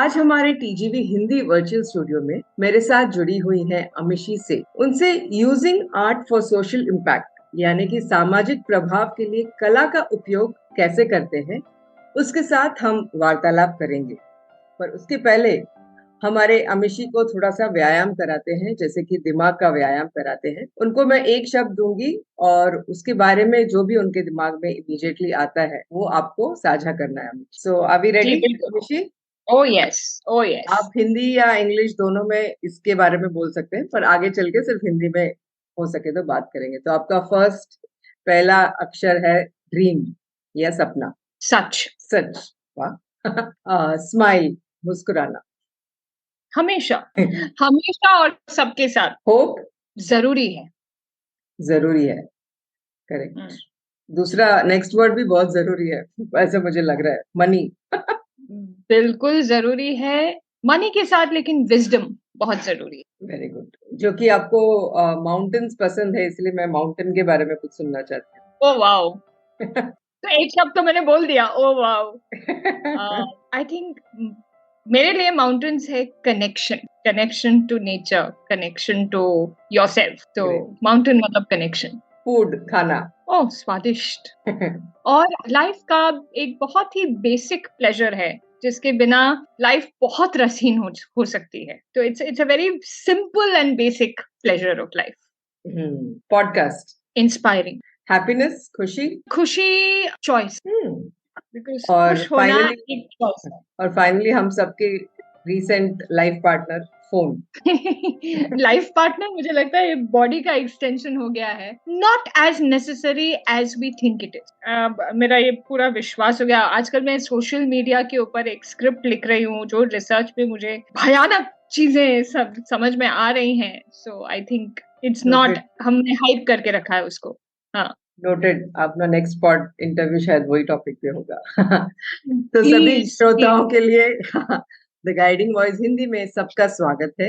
आज हमारे TGV Hindi virtual studio में मेरे साथ जुड़ी हुई हैं अमिशी से। उनसे using art for social impact यानी कि सामाजिक प्रभाव के लिए कला का उपयोग कैसे करते हैं, उसके साथ हम वार्तालाप करेंगे। पर उसके पहले हमारे अमिशी को थोड़ा सा व्यायाम कराते हैं, जैसे कि दिमाग का व्यायाम कराते हैं। उनको मैं एक शब्द दूंगी और उसके बारे में जो भी उनके दिमाग में इमीडिएटली आता है वो आपको साझा करना है। सो आर वी जी रेडी बिल्कुल। Amishi? Oh yes, oh yes. आप हिंदी या इंग्लिश दोनों में इसके बारे में बोल सकते हैं, पर आगे चल के सिर्फ हिंदी में हो सके तो बात करेंगे। तो आपका फर्स्ट पहला अक्षर है ड्रीम या सपना। सच। सच। वाह। स्माइल, मुस्कुराना। हमेशा। हमेशा और सबके साथ। होप, जरूरी है। जरूरी है। करेक्ट। दूसरा नेक्स्ट वर्ड भी बहुत जरूरी है, ऐसे मुझे लग रहा है। मनी। बिल्कुल जरूरी है। मनी के साथ लेकिन विजडम बहुत जरूरी है। Very good. जो कि आपको माउंटेन्स पसंद है, इसलिए मैं माउंटेन के बारे में कुछ सुनना चाहती ओ वाओ। हूँ। तो एक शब्द तो मैंने बोल दिया, ओ वाओ। आई थिंक मेरे लिए माउंटेन्स है connection, connection to nature, connection to yourself. तो माउंटेन मतलब कनेक्शन। फूड, खाना। ओह स्वादिष्ट। और लाइफ का एक बहुत ही बेसिक प्लेजर है जिसके बिना लाइफ बहुत रसीन हो सकती है। तो it's a very simple and basic pleasure of life. Podcast. Inspiring. Happiness, खुशी। खुशी चॉइस, बिकॉज और खुश होना फाइनली, एक चॉइस हम सबके रीसेंट लाइफ पार्टनर फोन। है। लाइफ पार्टनर मुझे लगता है बॉडी का एक्सटेंशन हो गया है। Not as necessary as we think it is. मेरा ये पूरा विश्वास हो गया। आजकल मैं सोशल मीडिया के ऊपर एक स्क्रिप्ट लिख रही हूँ जो रिसर्च पे मुझे भयानक चीजें सब समझ में आ रही हैं। So I think it's not, noted. हमने हाइप करके रखा है उसको। हाँ। नोटेड। अपना नेक्स्ट पॉड इंटरव्यू शायद वही टॉपिक पे होगा। तो सभी प्लीज प्लीज। श्रोताओं के लिए द गाइडिंग वॉइस हिंदी में सबका स्वागत है।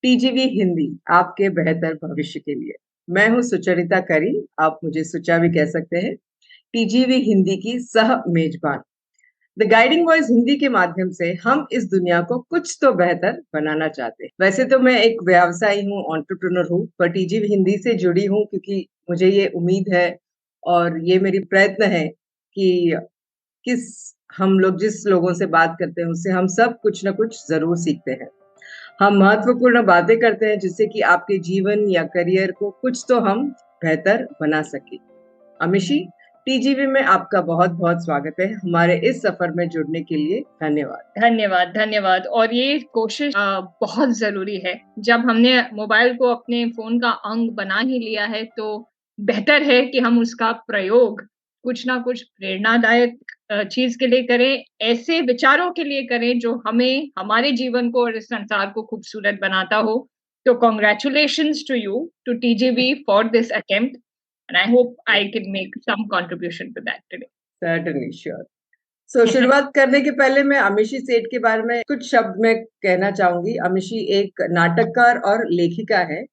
टीजीवी हिंदी, आपके बेहतर भविष्य के लिए। मैं हूं सुचरिता करी, आप मुझे सुचा भी कह सकते हैं। टीजीवी हिंदी की सह मेजबान। द गाइडिंग वॉइस हिंदी के माध्यम से हम इस दुनिया को कुछ तो बेहतर बनाना चाहते हैं। वैसे तो मैं एक व्यवसायी हूँ, एंटरप्रेन्योर हूँ, पर टीजीवी हिंदी से जुड़ी हूँ क्योंकि मुझे ये उम्मीद है और ये मेरी प्रयत्न है कि किस हम लोग जिस लोगों से बात करते हैं उससे हम सब कुछ ना कुछ जरूर सीखते हैं। हम महत्वपूर्ण बातें करते हैं जिससे कि आपके जीवन या करियर को कुछ तो हम बेहतर बना सके। अमिशी, टीजीवी में आपका बहुत बहुत स्वागत है। हमारे इस सफर में जुड़ने के लिए धन्यवाद। धन्यवाद धन्यवाद। और ये कोशिश बहुत जरूरी है। जब हमने मोबाइल को अपने फोन का अंग बना ही लिया है तो बेहतर है कि हम उसका प्रयोग कुछ ना कुछ प्रेरणादायक चीज के लिए करें, ऐसे विचारों के लिए करें जो हमें, हमारे जीवन को और इस संसार को खूबसूरत बनाता हो। तो congratulations to you, to TGV for this attempt, and I hope I can make some contribution to that today. Certainly, sure. So शुरुआत करने के पहले मैं अमिशी सेठ के बारे में कुछ शब्द में कहना चाहूंगी। अमिशी एक नाटककार और लेखिका है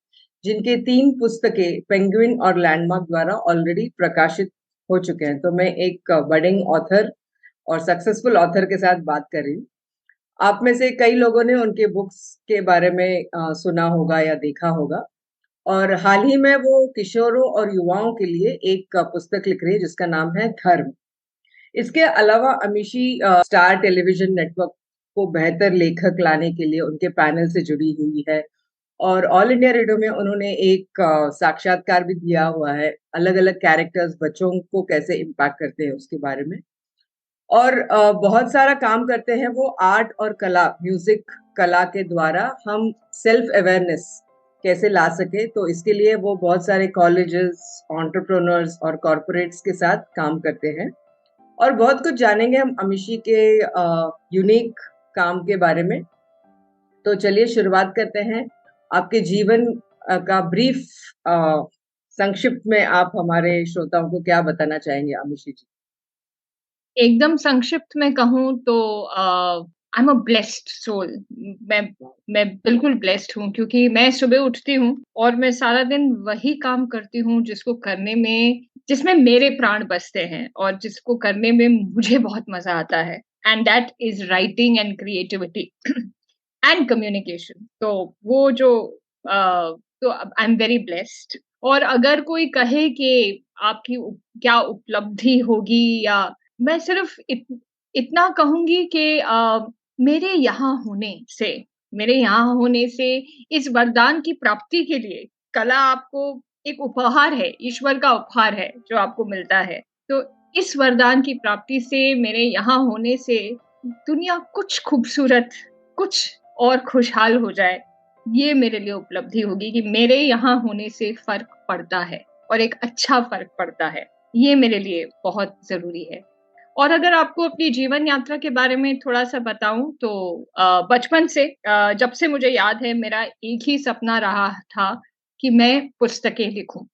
जिनके 3 पुस्तकें पेंगुइन और लैंडमार्क द्वारा ऑलरेडी प्रकाशित हो चुके हैं। तो मैं एक बडिंग ऑथर और सक्सेसफुल ऑथर के साथ बात कर रही हूँ। आप में से कई लोगों ने उनके बुक्स के बारे में सुना होगा या देखा होगा। और हाल ही में वो किशोरों और युवाओं के लिए एक पुस्तक लिख रही है जिसका नाम है धर्म। इसके अलावा अमिशी स्टार टेलीविजन नेटवर्क को बेहतर लेखक लाने के लिए उनके पैनल से जुड़ी हुई है। और ऑल इंडिया रेडियो में उन्होंने एक साक्षात्कार भी दिया हुआ है, अलग अलग कैरेक्टर्स बच्चों को कैसे इम्पैक्ट करते हैं उसके बारे में। और बहुत सारा काम करते हैं वो आर्ट और कला, म्यूजिक कला के द्वारा हम सेल्फ अवेयरनेस कैसे ला सके। तो इसके लिए वो बहुत सारे कॉलेजेस, एंटरप्रेन्योर्स और कॉरपोरेट्स के साथ काम करते हैं। और बहुत कुछ जानेंगे हम अमिशी के यूनिक काम के बारे में। तो चलिए शुरुआत करते हैं। आपके जीवन का ब्रीफ संक्षिप्त में आप हमारे श्रोताओं को क्या बताना चाहेंगे अमिशी जी? एकदम संक्षिप्त में कहूँ तो I am a blessed soul. मैं मैं बिल्कुल ब्लेस्ड हूँ क्योंकि मैं सुबह उठती हूँ और मैं सारा दिन वही काम करती हूँ जिसको करने में, जिसमें मेरे प्राण बसते हैं और जिसको करने में मुझे बहुत मजा आता है। And that is writing and creativity and communication. तो वो जो तो आई एम वेरी ब्लेस्ड। और अगर कोई कहे कि आपकी क्या उपलब्धि होगी, या मैं सिर्फ इतना कहूंगी कि मेरे यहाँ होने से मेरे यहाँ होने से इस वरदान की प्राप्ति के लिए, कला आपको एक उपहार है, ईश्वर का उपहार है जो आपको मिलता है। तो इस वरदान की प्राप्ति से, मेरे यहाँ होने से दुनिया कुछ खूबसूरत, कुछ और खुशहाल हो जाए, ये मेरे लिए उपलब्धि होगी कि मेरे यहाँ होने से फर्क पड़ता है और एक अच्छा फर्क पड़ता है। ये मेरे लिए बहुत जरूरी है। और अगर आपको अपनी जीवन यात्रा के बारे में थोड़ा सा बताऊं तो बचपन से, जब से मुझे याद है, मेरा एक ही सपना रहा था कि मैं पुस्तकें लिखूं,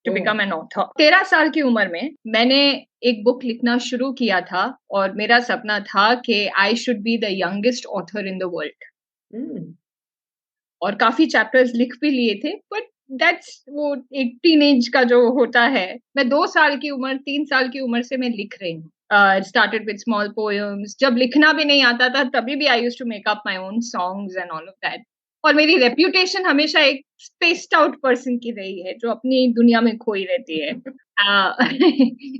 टू बिकम एन ऑथर। 13 साल की उम्र में मैंने एक बुक लिखना शुरू किया था और मेरा सपना था कि I should be the youngest author in the world. और काफी चैप्टर्स लिख भी लिए थे, बट दैट्स वो एक टीनेज का जो होता है। मैं 2 साल की उम्र, 3 साल की उम्र से मैं लिख रही हूँ। Started with small poems. जब लिखना भी नहीं आता था तभी भी I used to make up my own songs and all of that. और मेरी रेप्यूटेशन हमेशा एक स्पेस्ड आउट पर्सन की रही है जो अपनी दुनिया में खोई रहती है।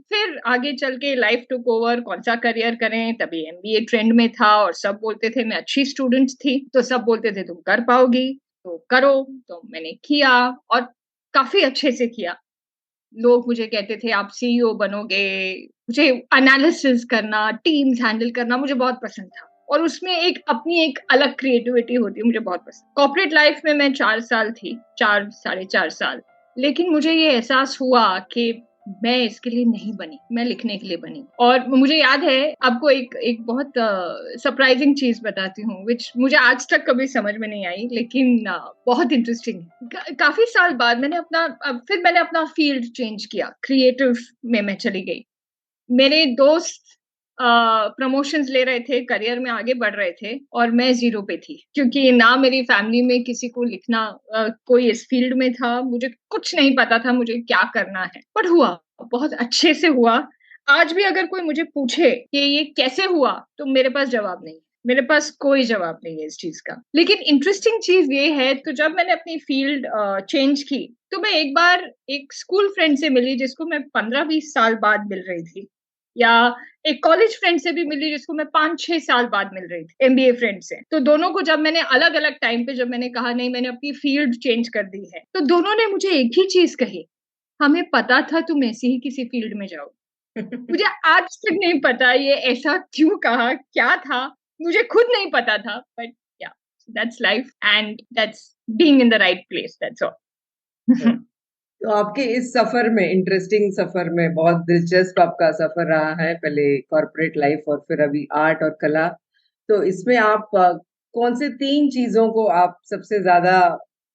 फिर आगे चल के लाइफ टुक ओवर, कौन सा करियर करें, तभी एमबीए ट्रेंड में था और सब बोलते थे, मैं अच्छी स्टूडेंट थी तो सब बोलते थे तुम कर पाओगी तो करो। तो मैंने किया और काफी अच्छे से किया। लोग मुझे कहते थे आप सीईओ बनोगे। मुझे एनालिसिस करना, टीम्स हैंडल करना मुझे बहुत पसंद था और उसमें एक अपनी एक अलग क्रिएटिविटी होती है, मुझे बहुत पसंद। कॉर्पोरेट लाइफ में मैं 4 साल थी, 4 साढ़े 4 साल। लेकिन मुझे ये एहसास हुआ कि मैं इसके लिए नहीं बनी, मैं लिखने के लिए बनी। और मुझे याद है, आपको एक बहुत सरप्राइजिंग चीज बताती हूँ, विच मुझे आज तक कभी समझ में नहीं आई, लेकिन बहुत इंटरेस्टिंग है। काफी साल बाद फिर मैंने अपना फील्ड चेंज किया, क्रिएटिव में मैं चली गई। मेरे दोस्त प्रमोशंस ले रहे थे, करियर में आगे बढ़ रहे थे और मैं ज़ीरो पे थी, क्योंकि ना मेरी फैमिली में किसी को लिखना कोई इस फील्ड में था, मुझे कुछ नहीं पता था मुझे क्या करना है। बट हुआ, बहुत अच्छे से हुआ। आज भी अगर कोई मुझे पूछे कि ये कैसे हुआ, तो मेरे पास जवाब नहीं है। मेरे पास कोई जवाब नहीं है इस चीज का। लेकिन इंटरेस्टिंग चीज ये है, तो जब मैंने अपनी फील्ड चेंज की, तो मैं एक बार एक स्कूल फ्रेंड से मिली जिसको मैं 15-20 साल बाद मिल रही थी, या एक कॉलेज फ्रेंड से भी मिली जिसको मैं 5-6 साल बाद मिल रही थी, एमबीए फ्रेंड से। तो दोनों को जब मैंने अलग अलग टाइम पे, जब मैंने कहा नहीं मैंने अपनी फील्ड चेंज कर दी है, तो दोनों ने मुझे एक ही चीज कही, हमें पता था तुम ऐसे ही किसी फील्ड में जाओ। मुझे आज तक नहीं पता ये ऐसा क्यों कहा, क्या था, मुझे खुद नहीं पता था। बट या, that's life and that's being in the right place, that's all. तो आपके इस सफर में, इंटरेस्टिंग सफर में, बहुत दिलचस्प आपका सफर रहा है, पहले कॉर्पोरेट लाइफ और फिर अभी आर्ट और कला। तो इसमें आप कौन से 3 चीजों को आप सबसे ज्यादा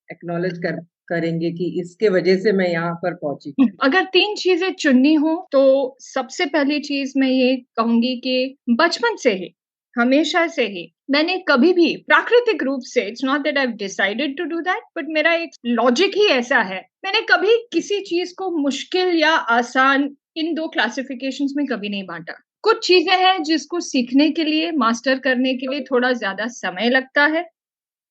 एक्नॉलेज करेंगे कि इसके वजह से मैं यहाँ पर पहुंची? अगर 3 चीजें चुननी हो तो सबसे पहली चीज मैं ये कहूंगी कि बचपन से ही, हमेशा से ही मैंने कभी भी प्राकृतिक रूप से, it's not that I have decided to do that, but मेरा एक लॉजिक ही ऐसा है, मैंने कभी किसी चीज को मुश्किल या आसान, इन 2 क्लासिफिकेशंस में कभी नहीं बांटा। कुछ चीजें हैं जिसको सीखने के लिए, मास्टर करने के लिए थोड़ा ज्यादा समय लगता है।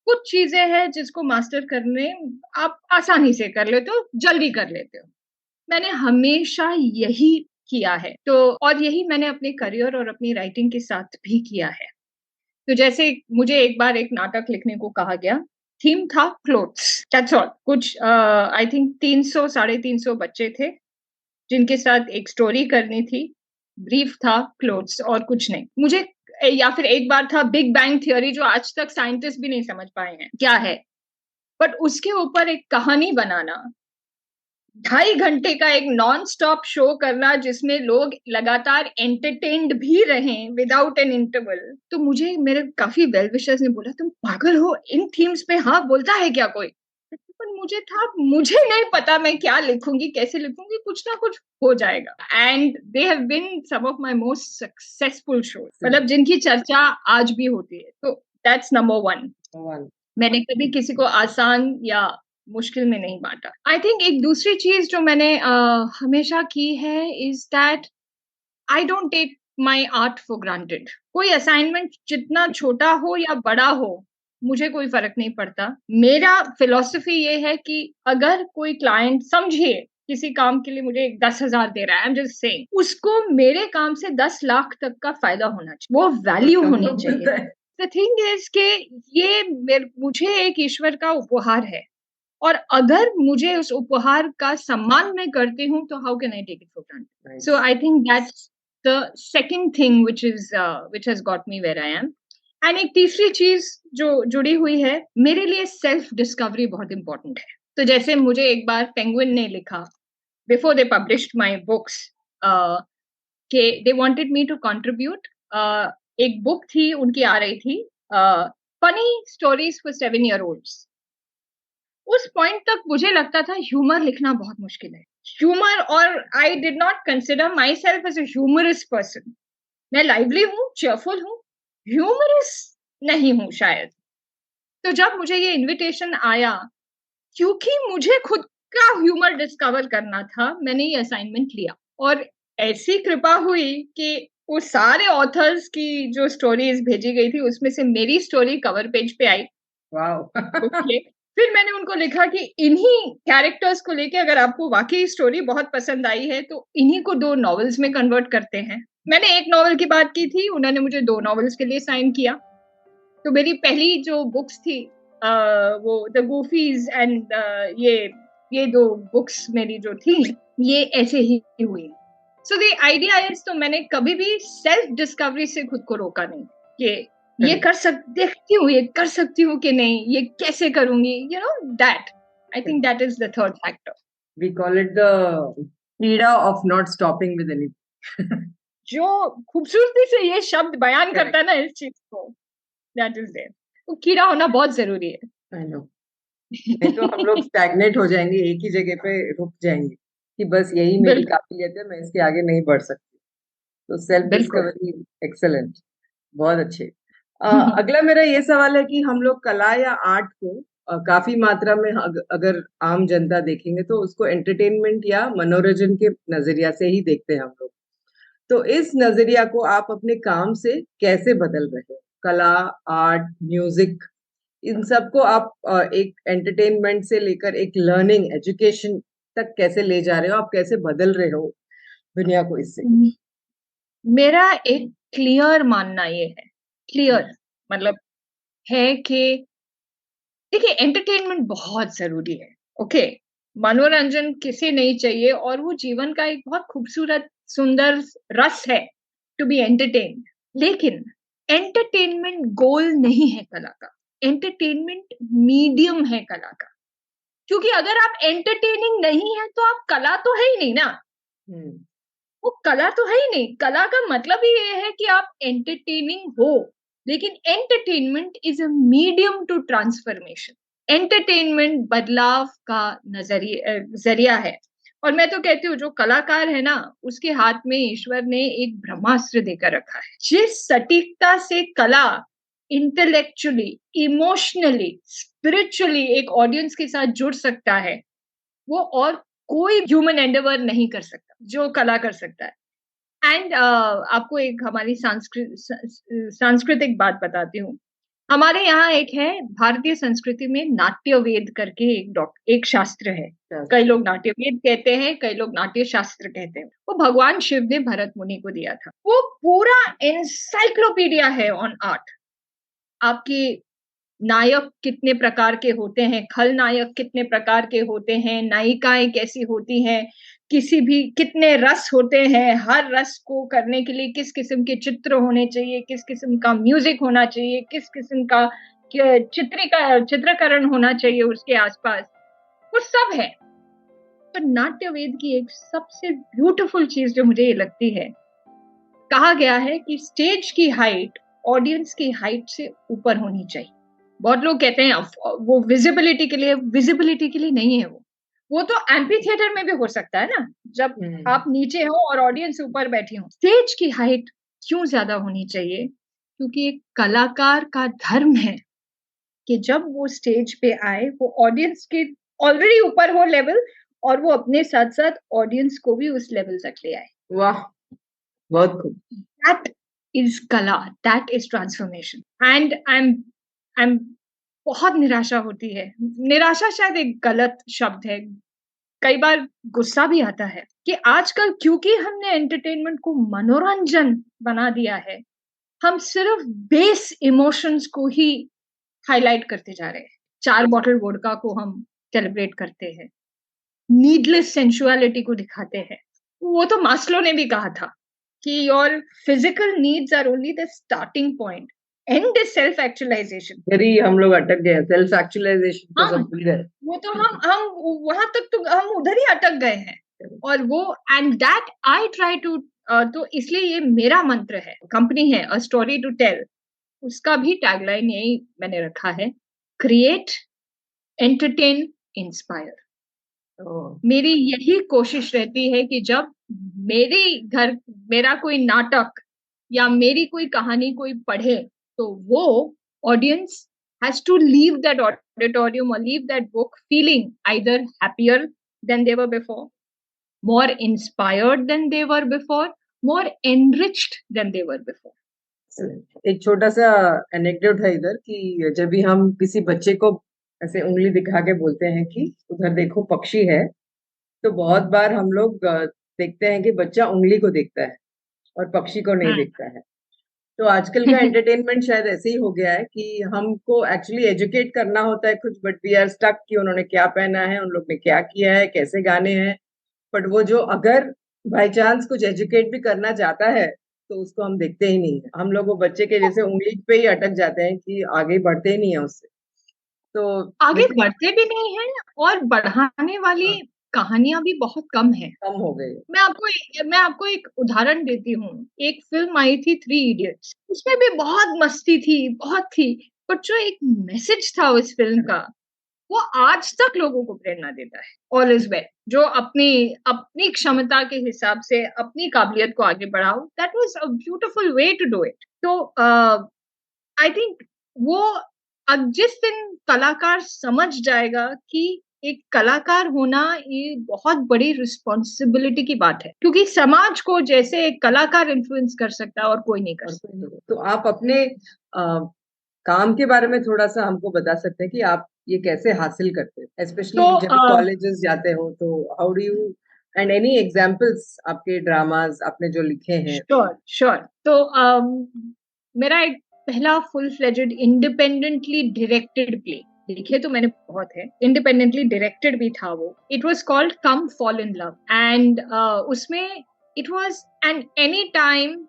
कुछ चीजें हैं जिसको मास्टर करने आप आसानी से कर लेते हो, जल्दी कर लेते हो। मैंने हमेशा यही किया है। तो और यही मैंने अपने करियर और अपनी राइटिंग के साथ भी किया है। तो जैसे मुझे एक बार एक नाटक लिखने को कहा गया, थीम था क्लोथ्स, दैट्स ऑल। कुछ आई थिंक 300 साढ़े 300 बच्चे थे जिनके साथ एक स्टोरी करनी थी। ब्रीफ था क्लोथ्स और कुछ नहीं। मुझे या फिर एक बार था बिग बैंग थियरी, जो आज तक साइंटिस्ट भी नहीं समझ पाए हैं क्या है, बट उसके ऊपर एक कहानी बनाना, 2.5 घंटे का एक नॉन स्टॉप शो करना जिसमें लोग लगातार एंटरटेन्ड भी रहें विदाउट एन इंटरवल। तो मुझे मेरे काफी वेल विशर्स ने बोला तुम पागल हो, इन थीम्स पे हाँ बोलता है क्या कोई? पर मुझे था, मुझे नहीं पता मैं क्या लिखूंगी, कैसे लिखूंगी, कुछ ना कुछ हो जाएगा। And they have been some of my most successful shows, मतलब जिनकी चर्चा आज भी होती है। तो दैट्स नंबर 1। मैंने कभी किसी को आसान या मुश्किल में नहीं बांटा। आई थिंक एक दूसरी चीज जो मैंने हमेशा की है is that I don't take my art for granted. कोई असाइनमेंट जितना छोटा हो या बड़ा हो, मुझे कोई फर्क नहीं पड़ता। मेरा फिलॉसफी ये है कि अगर कोई क्लाइंट समझिए किसी काम के लिए मुझे 10,000 दे रहा है, आई एम जस्ट सेइंग, उसको मेरे काम से 10 लाख तक का फायदा होना चाहिए, वो वैल्यू होनी चाहिए। द थिंग इज के ये मुझे एक ईश्वर का उपहार है, और अगर मुझे उस उपहार का सम्मान मैं करती हूँ, तो how can I take it for granted? So I think that's the second thing which has got me where I am. And एक तीसरी चीज जो जुड़ी हुई है, मेरे लिए सेल्फ डिस्कवरी बहुत इंपॉर्टेंट है। तो जैसे मुझे एक बार पेंगुइन ने लिखा, before they published my books, के they wanted me to contribute, एक बुक थी उनकी आ रही थी, फनी स्टोरीज फॉर 7-year-olds। उस पॉइंट तक मुझे लगता था ह्यूमर लिखना बहुत मुश्किल है, ह्यूमर, और I did not consider myself as a humorous person. मैं लाइवली हूँ, चेयरफुल हूँ, ह्यूमरस नहीं हूँ शायद। तो जब मुझे ये इनविटेशन आया, क्योंकि मुझे खुद का ह्यूमर डिस्कवर करना था, मैंने ये असाइनमेंट लिया, और ऐसी कृपा हुई कि वो सारे ऑथर्स की जो स्टोरीज भेजी गई थी, उसमें से मेरी स्टोरी कवर पेज पे आई। वाओ। ओके, फिर मैंने उनको लिखा कि इन्हीं कैरेक्टर्स को लेके अगर आपको वाकई स्टोरी बहुत पसंद आई है, तो इन्हीं को 2 नॉवेल्स में कन्वर्ट करते हैं। मैंने एक नॉवेल की बात की थी, उन्होंने मुझे 2 नॉवेल्स के लिए साइन किया। तो मेरी पहली जो बुक्स थी, वो द गूफीज एंड ये 2 बुक्स मेरी जो थी, ये ऐसे ही हुई। सो द आइडिया इज, तो मैंने कभी भी सेल्फ डिस्कवरी से खुद को रोका नहीं कि ये देखती हूँ, ये कर सकती हूँ कि नहीं, ये कैसे करूंगी, you know that. I think that is the third factor. We call it the कीड़ा of not stopping with anything. जो खूबसूरती से ये शब्द बयान करता है ना इस चीज को, दैट इज देयर। तो कीड़ा होना बहुत जरूरी है। I know. नहीं तो हम लोग स्टैग्नेट हो जाएंगे, एक ही जगह पे रुक जाएंगे कि बस यही मेरी काबिलियत है, मैं इसके आगे नहीं बढ़ सकती। तो सेल्फ डिस्कवरी एक्सेलेंट, बहुत अच्छे। अगला मेरा ये सवाल है कि हम लोग कला या आर्ट को काफी मात्रा में अगर आम जनता देखेंगे तो उसको एंटरटेनमेंट या मनोरंजन के नजरिया से ही देखते हैं हम लोग। तो इस नजरिया को आप अपने काम से कैसे बदल रहे हो? कला, आर्ट, म्यूजिक, इन सबको आप एक एंटरटेनमेंट से लेकर एक लर्निंग, एजुकेशन तक कैसे ले जा रहे हो? आप कैसे बदल रहे हो दुनिया को इससे? मेरा एक क्लियर मानना ये है, क्लियर मतलब है कि देखिए, एंटरटेनमेंट बहुत जरूरी है। ओके, मनोरंजन किसे नहीं चाहिए, और वो जीवन का एक बहुत खूबसूरत सुंदर रस है टू बी एंटरटेन। लेकिन एंटरटेनमेंट गोल नहीं है कला का, एंटरटेनमेंट मीडियम है कला का। क्योंकि अगर आप एंटरटेनिंग नहीं है, तो आप कला तो है ही नहीं ना। वो कला तो है ही नहीं। कला का मतलब ही ये है कि आप एंटरटेनिंग हो, लेकिन entertainment is a medium to transformation. Entertainment बदलाव का जरिया है। और मैं तो कहती हूँ, जो कलाकार है ना, उसके हाथ में ईश्वर ने एक ब्रह्मास्त्र देकर रखा है। जिस सटीकता से कला इंटेलेक्चुअली, इमोशनली, स्पिरिचुअली एक ऑडियंस के साथ जुड़ सकता है, वो और कोई ह्यूमन एंडेवर नहीं कर सकता जो कला कर सकता है। एंड आपको एक हमारी सांस्कृतिक बात बताती हूँ। हमारे यहाँ एक है, भारतीय संस्कृति में नाट्य वेद करके एक शास्त्र है। कई लोग नाट्य वेद कहते हैं, कई लोग नाट्य शास्त्र कहते हैं। वो भगवान शिव ने भरत मुनि को दिया था। वो पूरा एनसाइक्लोपीडिया है ऑन आर्ट। आपके नायक कितने प्रकार के होते हैं, खलनायक कितने प्रकार के होते हैं, नायिकाएं कैसी होती हैं, किसी भी कितने रस होते हैं, हर रस को करने के लिए किस किस्म के चित्र होने चाहिए, किस किस्म का म्यूजिक होना चाहिए, किस किस्म का चित्रीकरण होना चाहिए उसके आसपास, वो सब है। तो नाट्य वेद की एक सबसे ब्यूटीफुल चीज जो मुझे ये लगती है, कहा गया है कि स्टेज की हाइट ऑडियंस की हाइट से ऊपर होनी चाहिए। बहुत लोग कहते हैं वो विजिबिलिटी के लिए नहीं है। वो तो एम्पी थिएटर में भी हो सकता है ना, जब आप नीचे हो और ऑडियंस ऊपर बैठी हो। स्टेज की हाइट क्यों ज्यादा होनी चाहिए? क्योंकि एक कलाकार का धर्म है कि जब वो स्टेज पे आए, वो ऑडियंस के ऑलरेडी ऊपर हो लेवल, और वो अपने साथ साथ ऑडियंस को भी उस लेवल तक ले आए। वाह, बहुत खूब। That is कला, that is transformation. And I'm बहुत निराशा होती है. निराशा शायद एक गलत शब्द है. कई बार गुस्सा भी आता है कि आजकल क्योंकि हमने एंटरटेनमेंट को मनोरंजन बना दिया है, हम सिर्फ बेस इमोशंस को ही हाइलाइट करते जा रहे हैं. 4 बॉटल वोडका को हम सेलिब्रेट करते हैं. नीडलेस सेंसुअलिटी को दिखाते हैं. वो तो मास्लो ने भी कहा था कि your physical needs are only the starting point, and is self actualisation. Very हम लोग अटक गए, सेल्फ एक्चुअलाइजेशन तो सब भूल गए. वो तो हम वहां तक तो हम उधर ही अटक गए हैं. और वो and that I try to, तो इसलिए ये मेरा मंत्र है. कंपनी है अ स्टोरी टू टेल, उसका भी टैगलाइन यही मैंने रखा है, क्रिएट, एंटरटेन, इंस्पायर. मेरी यही कोशिश रहती है कि जब मेरा कोई नाटक या मेरी कोई कहानी कोई पढ़े, तो वो audience has to leave that auditorium or leave that book feeling either happier than they were before, more inspired than they were before, more enriched than they were before. एक छोटा सा एनेक्डोट है इधर कि जब भी हम किसी बच्चे को ऐसे उंगली दिखा के बोलते हैं कि उधर देखो पक्षी है, तो बहुत बार हम लोग देखते हैं कि बच्चा उंगली को देखता है और पक्षी को नहीं देखता है. तो आजकल का एंटरटेनमेंट शायद ऐसे ही हो गया है कि हमको एक्चुअली एजुकेट करना होता है कुछ, बट वी आर स्टक कि उन्होंने क्या पहना है, उन लोग ने क्या किया है, कैसे गाने हैं. बट वो जो अगर बाई चांस कुछ एजुकेट भी करना चाहता है तो उसको हम देखते ही नहीं है. हम लोग वो बच्चे के जैसे उंगली पे ही अटक जाते हैं कि आगे बढ़ते ही नहीं है उससे. तो आगे बढ़ते भी नहीं है और बढ़ाने वाली कहानियां भी बहुत कम है, कम हो गई. मैं आपको एक उदाहरण देती हूँ. एक फिल्म आई थी 3 इडियट्स, उसमें भी बहुत मस्ती थी, बहुत थी, बट जो एक मैसेज था उस फिल्म का, वो आज तक लोगों को प्रेरणा देता है. ऑल इज वेल, जो अपनी क्षमता के हिसाब से अपनी काबिलियत को आगे बढ़ाओ, that was a beautiful way to do it. तो आई थिंक वो अब जिस दिन कलाकार समझ जाएगा कि एक कलाकार होना ये बहुत बड़ी रिस्पॉन्सिबिलिटी की बात है, क्योंकि समाज को जैसे एक कलाकार इन्फ्लुएंस कर सकता है और कोई नहीं कर सकता. तो आप अपने काम के बारे में थोड़ा सा हमको बता सकते हैं कि आप ये कैसे हासिल करते हैं, स्पेशली जब कॉलेजेस जाते हो, तो how do you, and any examples आपके ड्रामास आपने जो लिखे हैं. श्योर. तो मेरा एक पहला full fledged independently directed play, लिखे तो मैंने बहुत है, इंडिपेंडेंटली डायरेक्टेड भी था वो. It was called come fall in love, and उसमें it was an any time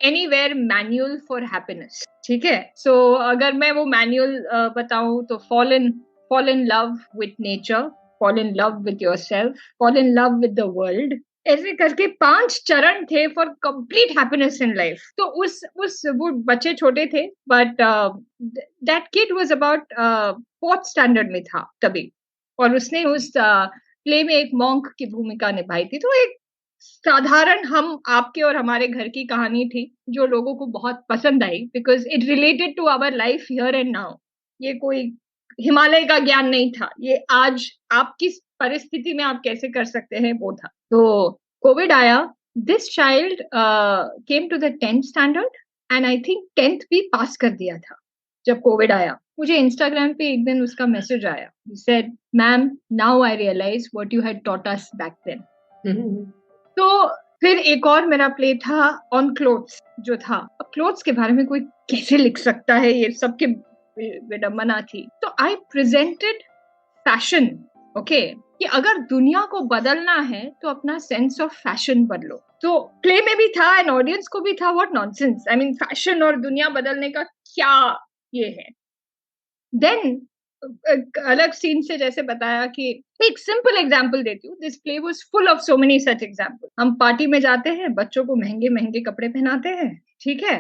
anywhere manual for happiness. ठीक है. सो अगर मैं वो मैनुअल बताऊं तो fall in love with nature, fall in love with yourself, fall in love with the world, ऐसे करके 5 चरण थे for complete happiness in life. तो उस वो बच्चे छोटे थे, but that kid was about 4th standard में था तभी, और उसने उस प्ले में एक मॉन्क की भूमिका निभाई थी. तो एक साधारण हम आपके और हमारे घर की कहानी थी जो लोगों को बहुत पसंद आई, because it related to our life here and now. ये कोई हिमालय का ज्ञान नहीं था, ये आज आप किस परिस्थिति में आप कैसे कर सकते हैं वो था. तो कोविड आया, this child came to the 10th standard, and I think 10th भी पास कर दिया था जब कोविड आया. मुझे इंस्टाग्राम पे एक दिन उसका मैसेज आया, he said, "Ma'am, now I realize what you had taught us back then." तो फिर एक और मेरा प्ले था ऑन क्लोथ्स जो था. अब क्लोथ्स के बारे में कोई कैसे लिख सकता है, ये सबके विडंबना थी. तो आई प्रेजेंटेड फैशन, ओके, कि अगर दुनिया को बदलना है तो अपना सेंस ऑफ फैशन बदलो. तो प्ले में भी था एंड ऑडियंस को भी था, what nonsense, I mean fashion और दुनिया बदलने का क्या ये है. देन अलग सीन से जैसे बताया कि एक सिंपल एग्जांपल देती हूँ. This play was full of so many such example. हम पार्टी में जाते हैं, बच्चों को महंगे महंगे कपड़े पहनाते हैं, ठीक है,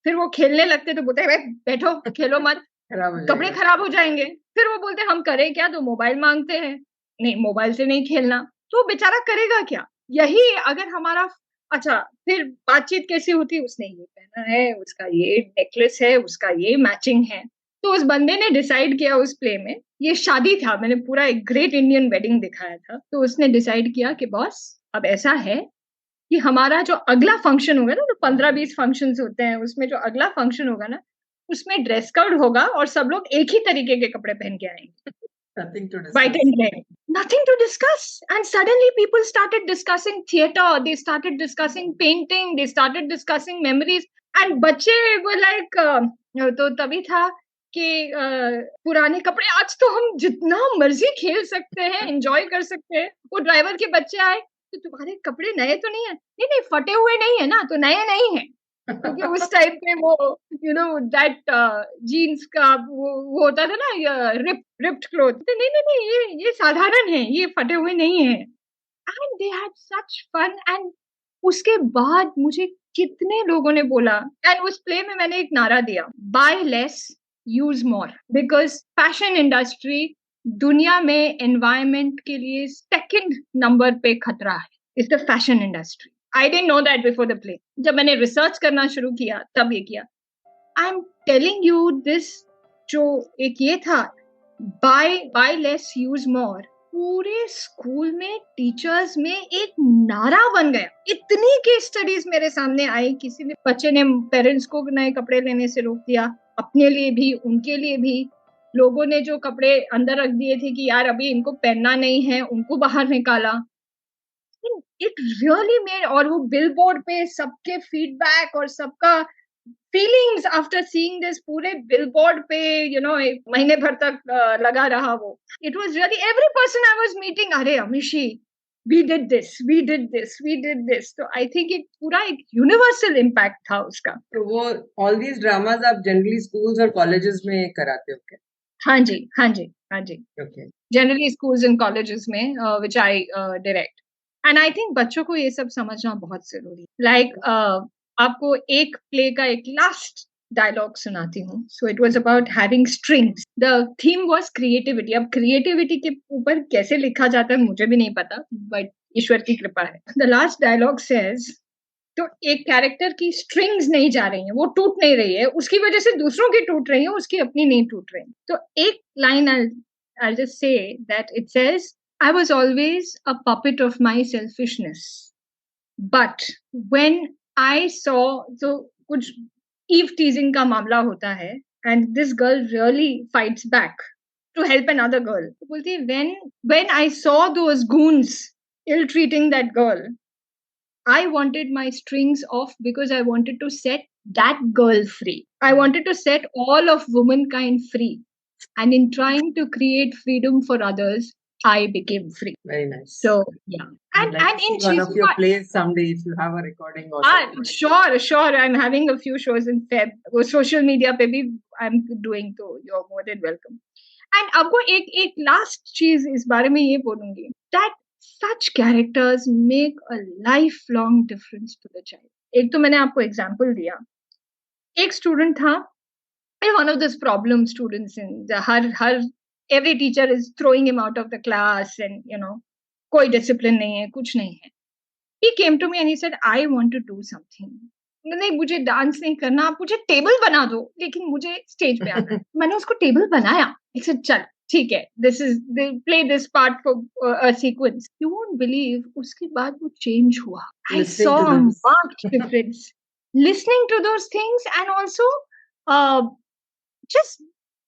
फिर वो खेलने लगते तो बोलते हैं बैठो खेलो मत, कपड़े खराब हो जाएंगे. फिर वो बोलते हम करें क्या, तो मोबाइल मांगते हैं, नहीं मोबाइल से नहीं खेलना. तो बेचारा करेगा क्या. यही अगर हमारा, अच्छा फिर बातचीत कैसी होती, उसने ये पहना है, उसका ये नेकलेस है, उसका ये मैचिंग है. तो उस बंदे ने डिसाइड किया उस प्ले में, ये शादी था, मैंने पूरा एक ग्रेट इंडियन वेडिंग दिखाया था, तो उसने डिसाइड किया कि बॉस अब ऐसा है कि हमारा जो अगला फंक्शन होगा ना, तो 15-20 फंक्शंस होते हैं, उसमें जो अगला फंक्शन होगा ना, उसमें ड्रेस कोड होगा और सब लोग एक ही तरीके के कपड़े पहन के आएँगे। Nothing to White discuss. and red. Nothing to discuss. And suddenly people started discussing theater, they started discussing painting, they started discussing memories. And बच्चे were like, तो तभी था कि पुराने कपड़े, आज तो हम जितना मर्जी खेल सकते हैं, एंजॉय कर सकते हैं। वो ड्राइवर के बच्चे आए, तो तुम्हारे कपड़े नए तो नहीं है? नहीं नहीं, फटे हुए नहीं है ना, तो नए नहीं है। क्योंकि उस टाइम पे वो दैट जीन्स का वो होता था ना, रिप्ड क्लॉथ। तो नहीं नहीं नहीं, ये साधारण है, ये फटे हुए नहीं है। And they had such fun. And उसके बाद मुझे कितने लोगों ने बोला, एंड उस प्ले में मैंने एक नारा दिया, buy less use more, because fashion industry दुनिया में एनवायरमेंट के लिए सेकंड नंबर पे खतरा है, is the fashion industry. I didn't know that before the play. जब मैंने रिसर्च करना शुरू किया तब ये किया। I am telling you this, जो एक ये था, बाय लेस यूज मोर, पूरे स्कूल में टीचर्स में एक नारा बन गया। इतनी केस स्टडीज मेरे सामने आई, किसी ने बच्चे ने पेरेंट्स को नए कपड़े लेने से रोक दिया, अपने लिए भी उनके लिए भी। लोगों ने जो कपड़े अंदर रख दिए थे कि यार अभी इनको पहनना नहीं है, उनको बाहर निकाला। इट रियली मेड, और वो बिलबोर्ड पे सबके फीडबैक और सबका फीलिंग्स आफ्टर सीइंग दिस, पूरे बिलबोर्ड पे एक महीने भर तक लगा रहा वो। It was really, every person I was meeting, अरे Amishi, we did this, we did this, we did this. तो आई थिंक एक पूरा एक यूनिवर्सल इम्पैक्ट था उसका। तो वो ऑल दीज ड्रामाज आप जनरली स्कूल्स और कॉलेजेस में कराते हो क्या? हाँ जी, हाँ जी, हाँ जी। Okay. Generally schools and colleges में which I direct. And I think बच्चों को ये सब समझना बहुत जरूरी है। लाइक आपको एक प्ले का एक लास्ट डायलॉग सुनाती हूँ। So it was about having strings. The theme was creativity. अब क्रिएटिविटी के ऊपर कैसे लिखा जाता है मुझे भी नहीं पता, बट ईश्वर की कृपा है। द लास्ट डायलॉग सेज, तो एक कैरेक्टर की स्ट्रिंग्स नहीं जा रही हैं, वो टूट नहीं रही है, उसकी वजह से दूसरों की टूट रही है, उसकी अपनी नहीं टूट रही। तो एक line I'll just say that it says, I was always a puppet of my selfishness. But when I saw, so कुछ eve teasing का मामला होता है, and this girl really fights back to help another girl. तो बोलती है, when I saw those goons ill treating that girl, I wanted my strings off because I wanted to set that girl free. I wanted to set all of womankind free. And in trying to create freedom for others, I became free. Very nice. So, yeah. I'd like And to in see one of your Chizwa, plays someday if you have a recording also. sure. I'm having a few shows in Feb. वो social media पे भी I'm doing, तो you're more than welcome. And आपको एक last चीज इस बारे में ये बोलूंगी, that such characters make a lifelong difference to the child. एक तो मैंने आपको एग्जाम्पल दिया, एक स्टूडेंट था, one of those problem students in the her every teacher is throwing him out of the class, and कोई discipline नहीं है, कुछ नहीं है। He came to me and he said, I want to do something. नहीं, मुझे dance नहीं करना, आप मुझे टेबल बना दो, लेकिन मुझे स्टेज पे आना है। मैंने उसको टेबल बनाया। I said, चल ठीक है, this is they play this part for a sequence. You won't believe, उसके बाद वो change हुआ। I saw a marked difference listening to those things, and also just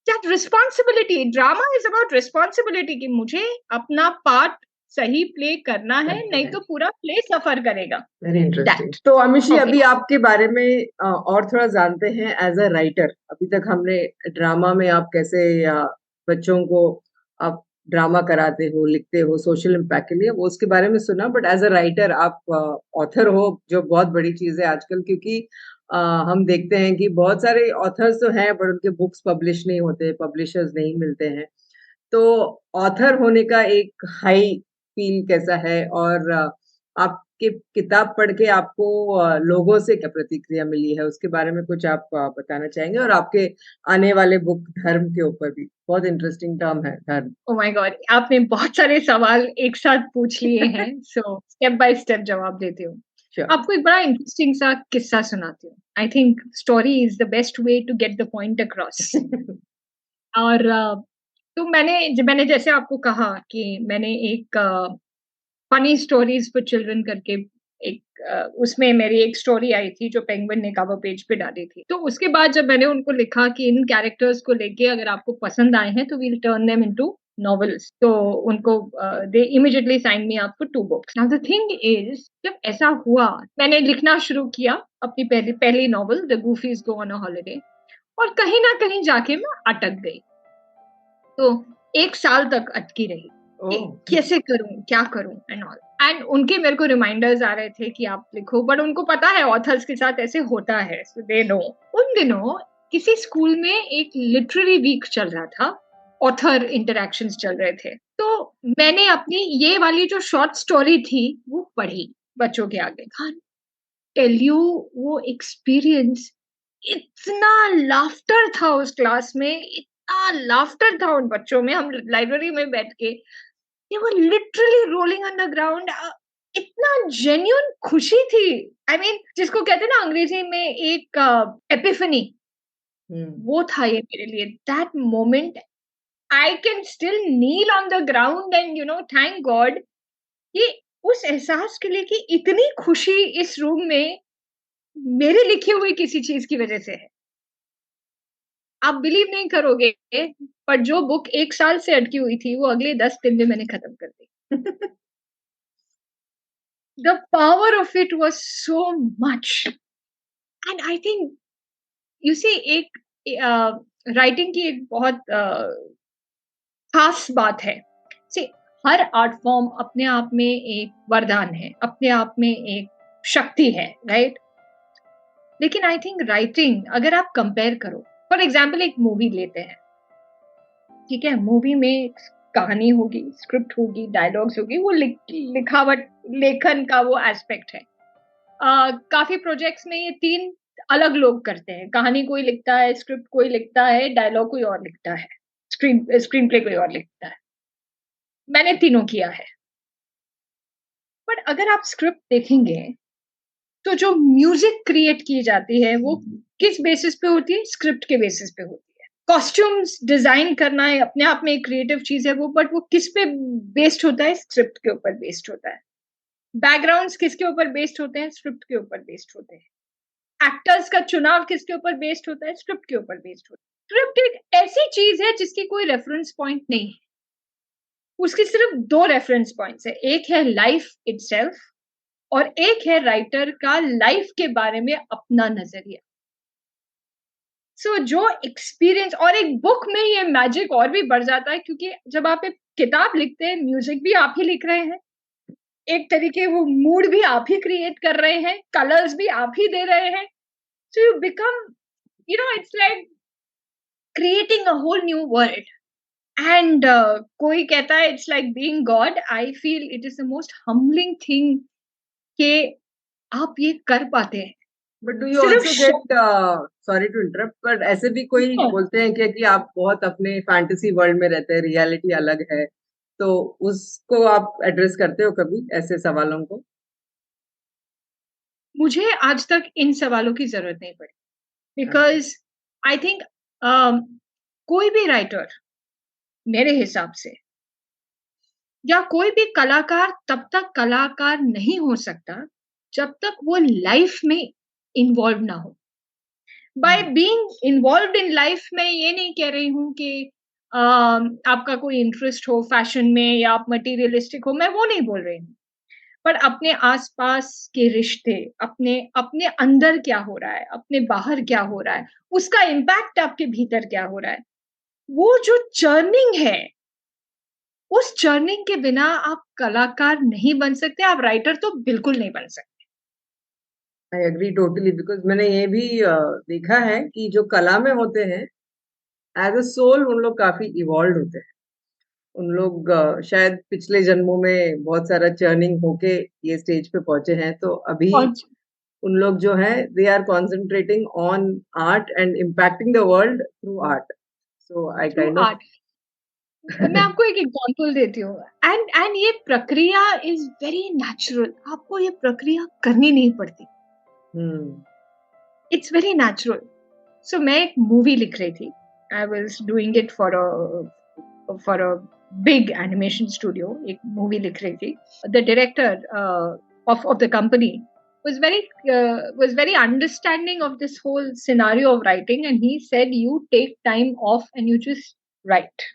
that responsibility. Drama is about responsibility कि मुझे अपना part सही play करना है, नहीं तो पूरा प्ले सफर करेगा। Very interesting. तो अमिशी, अभी आपके बारे में और थोड़ा जानते हैं एज अ राइटर। अभी तक हमने ड्रामा में आप कैसे बच्चों को आप ड्रामा कराते हो, लिखते हो सोशल इम्पैक्ट के लिए, वो उसके बारे में सुना, बट एज अ राइटर आप ऑथर हो, जो बहुत बड़ी चीज है आजकल, क्योंकि हम देखते हैं कि बहुत सारे ऑथर्स तो हैं बट उनके बुक्स पब्लिश नहीं होते, पब्लिशर्स नहीं मिलते हैं। तो ऑथर होने का एक हाई फील कैसा है, और आपके किताब पढ़ के आपको लोगों से क्या प्रतिक्रिया मिली है, उसके बारे में कुछ आप बताना चाहेंगे? और आपके आने वाले बुक धर्म के ऊपर भी, बहुत इंटरेस्टिंग टर्म है धर्म। ओह माय गॉड, आपने बहुत सारे सवाल एक साथ पूछ लिए हैं। सो स्टेप बाय स्टेप जवाब देती हूँ। आपको एक बड़ा इंटरेस्टिंग सा किस्सा सुनाती हूँ। I think story is the best way to get the point across. और तो मैंने जैसे आपको कहा कि मैंने एक फनी स्टोरीज फॉर चिल्ड्रन करके उसमें मेरी एक स्टोरी आई थी जो पेंगुइन ने कवर पेज पे डाली थी। तो उसके बाद जब मैंने उनको लिखा कि इन कैरेक्टर्स को लेके अगर आपको पसंद आए हैं तो we'll turn them into novels, तो उनको they immediately sign me up for 2 books. Now the thing is, जब ऐसा हुआ मैंने लिखना शुरू किया अपनी पहली पहली novel the Goofies go on a holiday, और कहीं ना कहीं जाके मैं अटक गई। तो 1 साल तक अटकी रही कि कैसे करूं, क्या करूं एंड ऑल। एंड उनके मेरे को रिमाइंडर्स आ रहे थे कि आप लिखो, बट उनको पता है ऑथर्स के साथ ऐसे होता है, सो दे नो। उन दिनों किसी स्कूल में एक लिटरेरी वीक चल रहा था, ऑथर इंटरेक्शंस चल रहे थे, तो मैंने अपनी ये वाली जो शॉर्ट स्टोरी थी वो पढ़ी बच्चों के आगे। टेल यू, वो एक्सपीरियंस, इतना लाफ्टर था उस क्लास में, इतना लाफ्टर था उन बच्चों में। हम लाइब्रेरी में बैठ के they were literally rolling on the ground. इतना जेन्युइन खुशी थी। I mean, जिसको कहते हैं ना अंग्रेजी में एक एपिफनी, वो था ये मेरे लिए। That moment, I can still kneel on the ground and thank God कि उस एहसास के लिए कि इतनी खुशी इस रूम में मेरे लिखी हुई किसी चीज की वजह से है। आप बिलीव नहीं करोगे, पर जो बुक 1 साल से अटकी हुई थी वो अगले 10 दिन में मैंने खत्म कर दी। The power of it was so much, and I think you see एक राइटिंग की एक बहुत खास बात है। See, हर आर्ट फॉर्म अपने आप में एक वरदान है, अपने आप में एक शक्ति है, राइट? लेकिन आई थिंक राइटिंग, अगर आप कंपेयर करो, फॉर एग्जाम्पल एक मूवी लेते हैं, ठीक है, मूवी में कहानी होगी, स्क्रिप्ट होगी, डायलॉग्स होगी, वो लिखावट, लेखन का वो एस्पेक्ट है। काफी प्रोजेक्ट्स में ये 3 अलग लोग करते हैं, कहानी कोई लिखता है, स्क्रिप्ट कोई लिखता है, डायलॉग कोई और लिखता है, स्क्रीन प्ले कोई और लिखता है। मैंने तीनों किया है। बट अगर आप स्क्रिप्ट देखेंगे तो जो म्यूजिक क्रिएट की जाती है वो किस बेसिस पे होती है? स्क्रिप्ट के बेसिस पे होती है। कॉस्ट्यूम्स डिजाइन करना है अपने आप में एक क्रिएटिव चीज है वो, बट वो किस पे बेस्ड होता है? स्क्रिप्ट के ऊपर बेस्ड होता है। बैकग्राउंड्स किसके ऊपर बेस्ड होते हैं? स्क्रिप्ट के ऊपर बेस्ड होते हैं। एक्टर्स का चुनाव किसके ऊपर बेस्ड होता है? स्क्रिप्ट के ऊपर बेस्ड होता है। स्क्रिप्ट एक ऐसी चीज है जिसकी कोई रेफरेंस पॉइंट नहीं है, उसकी सिर्फ 2 रेफरेंस पॉइंट्स है, एक है लाइफ इटसेल्फ और एक है राइटर का लाइफ के बारे में अपना नजरिया। सो जो एक्सपीरियंस, और एक बुक में ये मैजिक और भी बढ़ जाता है, क्योंकि जब आप एक किताब लिखते हैं, म्यूजिक भी आप ही लिख रहे हैं, एक तरीके वो मूड भी आप ही क्रिएट कर रहे हैं, कलर्स भी आप ही दे रहे हैं। So you become, it's like creating a whole new world. And कोई कहता है it's like being God. I feel it is the most humbling thing कि आप ये कर पाते हैं। But do you also get, sorry to interrupt, पर ऐसे भी कोई बोलते हैं कि आप बहुत अपने फैंटेसी वर्ल्ड में रहते हैं, रियलिटी अलग है, तो उसको आप एड्रेस करते हो कभी ऐसे सवालों को? मुझे आज तक इन सवालों की जरूरत नहीं पड़ी, बिकॉज आई थिंक कोई भी राइटर मेरे हिसाब से, या कोई भी कलाकार तब तक कलाकार नहीं हो सकता जब तक वो लाइफ में इन्वॉल्व ना हो। By being involve in life, मैं ये नहीं कह रही हूँ कि आपका कोई इंटरेस्ट हो फैशन में या आप मटेरियलिस्टिक हो, मैं वो नहीं बोल रही हूँ। पर अपने आसपास के रिश्ते, अपने अपने अंदर क्या हो रहा है, अपने बाहर क्या हो रहा है, उसका इम्पैक्ट आपके भीतर क्या हो रहा है, वो जो जर्निंग है, उस जर्निंग के बिना आप कलाकार नहीं बन सकते, आप राइटर तो बिल्कुल नहीं बन सकते। आई एग्री टोटली, बिकॉज मैंने ये भी देखा है कि जो कला में होते हैं एज अ सोल, उन लोग काफी इवॉल्व होते हैं। उन लोग शायद पिछले जन्मों में बहुत सारा चर्निंग होके ये स्टेज पे पहुंचे हैं, तो अभी और उन लोग जो है they are concentrating on art and impacting the world through art. So I through kind of art, मैं आपको एक एग्जांपल देती हूँ। एंड ये प्रक्रिया इज वेरी नेचुरल, आपको ये प्रक्रिया करनी नहीं पड़ती, इट्स वेरी नेचुरल। सो मैं एक मूवी लिख रही थी, I was doing it for a big animation studio, एक मूवी लिख रही थी। The director of the company was very understanding of this whole scenario of writing, and he said, you take time off and you just write.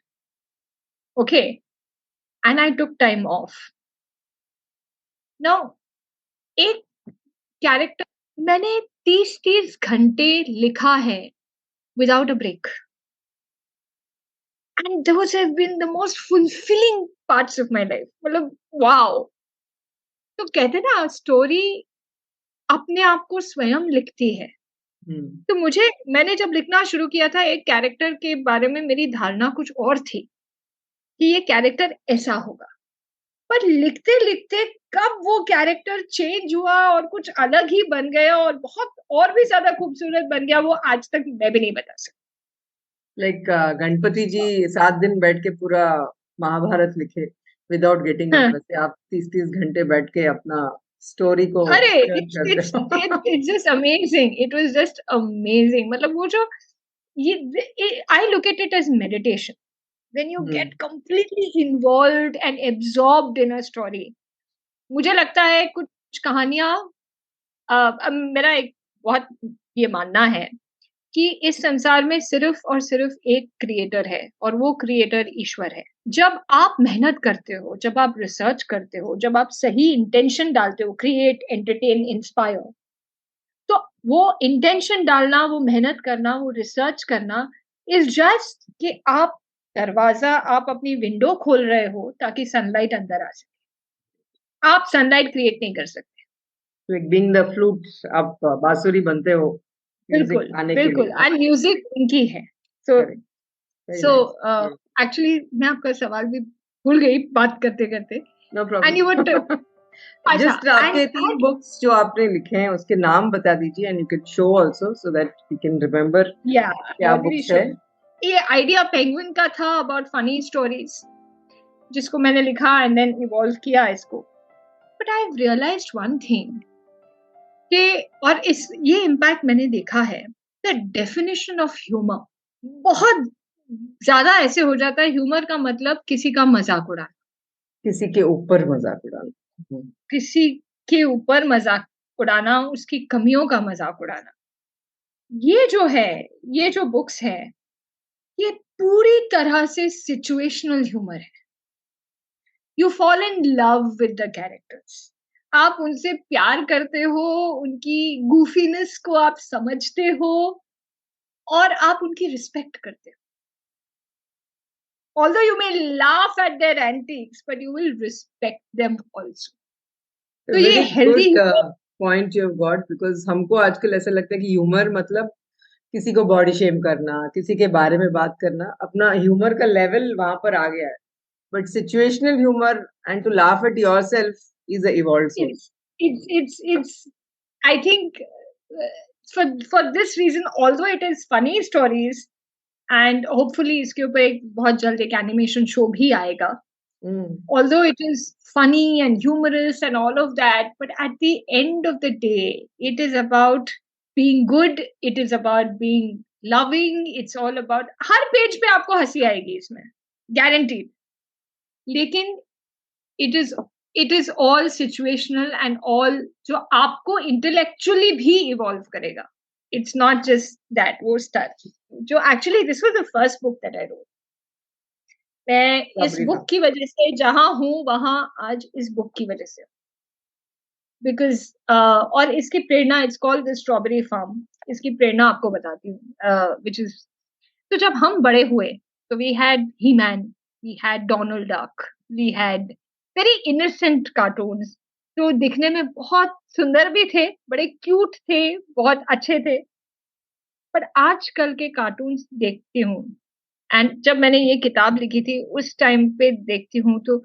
Okay. And I took time off. Now, एक character मैंने 30 घंटे लिखा है without a break, and those have been the most fulfilling parts of my life. मतलब wow. तो कहते हैं ना, स्टोरी अपने आप को स्वयं लिखती है। तो मैंने जब लिखना शुरू किया था, एक कैरेक्टर के बारे में मेरी धारणा कुछ और थी कि ये कैरेक्टर ऐसा होगा, पर लिखते लिखते कब वो कैरेक्टर चेंज हुआ और कुछ अलग ही बन गया और बहुत और भी ज्यादा खूबसूरत बन गया, वो आज तक मैं भी नहीं बता सकती। लाइक गणपति जी 7 दिन बैठ के पूरा महाभारत लिखे विदाउट गेटिंग अप, वैसे आप 30 घंटे बैठ के अपना स्टोरी को अरे it's just amazing. It was just amazing. मतलब वो जो I look at it as meditation. When you get completely involved and absorbed in a story. मुझे लगता है कुछ कहानियां, मेरा एक बहुत ये मानना है कि इस संसार में सिर्फ और सिर्फ एक क्रिएटर है, और वो क्रिएटर ईश्वर है। जब आप मेहनत करते हो, जब आप रिसर्च करते हो, जब आप सही इंटेंशन डालते हो, क्रिएट, एंटरटेन, इंस्पायर, तो वो इंटेंशन डालना, वो मेहनत करना, वो रिसर्च करना इज जस्ट कि आप अपनी विंडो खोल रहे हो ताकि सनलाइट अंदर आ सके। आप सनलाइट क्रिएट नहीं कर सकते। Like being the flute, आप बांसुरी बनते हो बिल्कुल बिल्कुल, एंड म्यूजिक उनकी है। सो एक्चुअली मैं आपका सवाल भी भूल गई बात करते करते। No problem. And you would just आपके 3 बुक्स जो आपने लिखे हैं उसके नाम बता दीजिए, and you can show also so that we can remember क्या बुक्स है। ये आइडिया पेंगुइन का था, अबाउट फनी स्टोरीज, जिसको मैंने लिखा एंड देन इवॉल्व किया इसको। But I have realised one thing कि, और ये इम्पैक्ट मैंने देखा है, द डेफिनेशन ऑफ ह्यूमर बहुत ज्यादा ऐसे हो जाता है। ह्यूमर का मतलब किसी का मजाक उड़ाना, किसी के ऊपर मजाक उड़ाना, किसी के ऊपर मजाक उड़ाना, उसकी कमियों का मजाक उड़ाना। ये जो है, ये जो बुक्स है, ये पूरी तरह से सिचुएशनल ह्यूमर है। You fall in love with the characters, आप उनसे प्यार करते हो, उनकी गूफीनेस को आप समझते हो, और आप उनकी रिस्पेक्ट करते हो। Although you may laugh at their antics, but you will respect them also. तो ये healthy point you've got, because हमको आजकल ऐसा लगता है कि ह्यूमर मतलब किसी को बॉडी शेम करना, किसी के बारे में बात करना, अपना ह्यूमर का लेवल वहां पर आ गया है। But situational humour and to laugh at yourself is a evolved source. It's I think for this reason, although it is funny stories, and hopefully इसके ऊपर एक बहुत जल्द एक एनिमेशन शो भी आएगा, although it is funny and humorous and all of that, but at the end of the day, it is about being good, it is about being loving, it's all about, her page पे आपको हंसी आएगी इसमें, guaranteed. लेकिन it is all situational and all जो आपको intellectually भी evolve करेगा. It's not just that, वो stuff जो actually this was the first book that I wrote. मैं इस बुक की वजह से जहां हूं वहां आज इस बुक की वजह से, बिकॉज और इसकी प्रेरणा, it's called the strawberry farm. इसकी प्रेरणा आपको बताती हूँ, विच इज, तो जब हम बड़े हुए तो we had He-Man, we had Donald Duck, we had very innocent cartoons जो दिखने में बहुत सुंदर भी थे, बड़े क्यूट थे, बहुत अच्छे थे। पर आजकल के कार्टून्स देखती हूँ, एंड जब मैंने ये किताब लिखी थी उस टाइम पे देखती हूँ, तो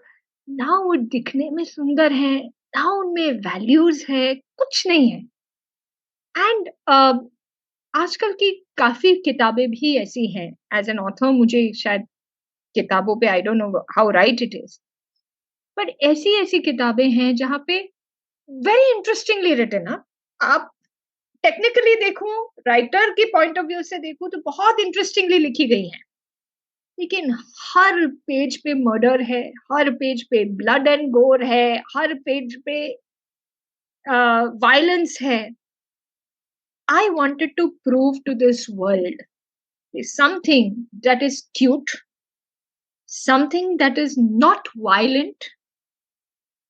ना वो दिखने में सुंदर है, ना उनमें वैल्यूज है, कुछ नहीं है। एंड आजकल की काफी किताबें भी ऐसी हैं, एज एन ऑथर मुझे शायद किताबों पे I don't know how right it is, but ऐसी ऐसी किताबें हैं जहाँ पे वेरी इंटरेस्टिंगली रिटन, आप टेक्निकली देखूं, राइटर की पॉइंट ऑफ व्यू से देखूं तो बहुत इंटरेस्टिंगली लिखी गई है, लेकिन हर पेज पे मर्डर है, हर पेज पे ब्लड एंड गोर है, हर पेज पे वायलेंस है. I wanted to prove to this world something that is cute, something that is not violent,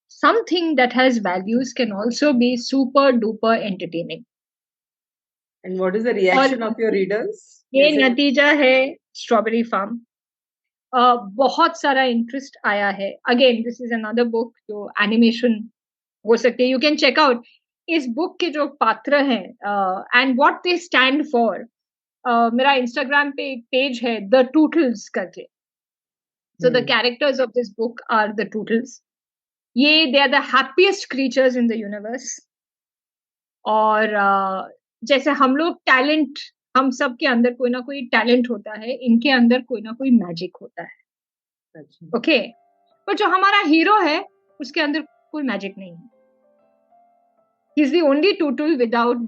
something that has values can also be super duper entertaining. And what is the और reaction of your readers? ये कैसे? नतीजा है strawberry farm. बहुत सारा interest आया है. Again this is another book जो एनिमेशन हो सकती है. यू कैन चेक आउट इस बुक के जो पात्र हैं and what they stand for. मेरा इंस्टाग्राम पे एक पेज है द टूटल्स करके. So the characters of this book are the Tootles. ये they are the happiest creatures in the universe. और जैसे हम लोग टैलेंट, हम सब के अंदर कोई ना कोई टैलेंट होता है, इनके अंदर कोई ना कोई मैजिक होता है. अच्छा. ओके, पर जो हमारा हीरो है उसके अंदर कोई मैजिक नहीं है. ही इज द ओनली टूटल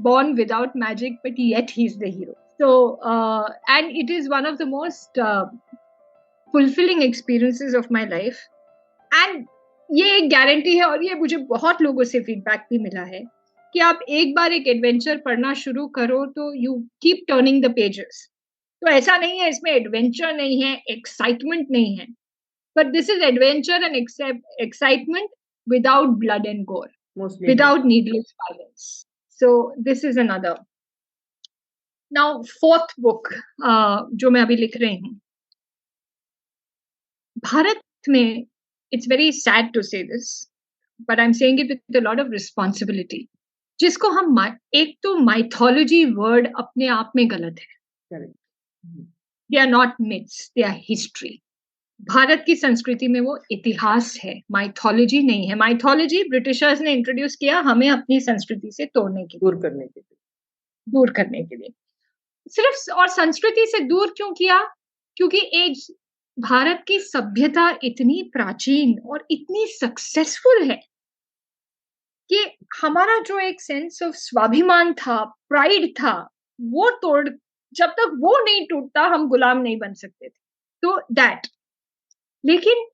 born without magic, but yet he is the hero. So and it is one of the most fulfilling experiences of my life. And ये एक गारंटी है, और ये मुझे बहुत लोगों से फीडबैक भी मिला है कि आप एक बार एक एडवेंचर पढ़ना शुरू करो तो you keep turning the pages. तो ऐसा नहीं है इसमें एडवेंचर नहीं है, एक्साइटमेंट नहीं है, but this is adventure and excitement without blood and gore, Mostly without needless violence. So this is another. Now fourth book जो मैं अभी लिख रही हूँ, भारत में, it's very sad to say this, but I'm saying it with a lot of responsibility, जिसको हम एक तो mythology word अपने आप में गलत है. correct. They are not myths, they are history. Bharat की संस्कृति में वो इतिहास है, माइथोलॉजी नहीं है. माइथोलॉजी ब्रिटिशर्स ने इंट्रोड्यूस किया हमें अपनी संस्कृति से तोड़ने के लिए, दूर करने के लिए सिर्फ. और संस्कृति से दूर क्यों किया? क्योंकि एक भारत की सभ्यता इतनी प्राचीन और इतनी सक्सेसफुल है कि हमारा जो एक सेंस ऑफ स्वाभिमान था, प्राइड था, वो तोड़, जब तक वो नहीं टूटता हम गुलाम नहीं बन सकते थे. तो दैट, लेकिन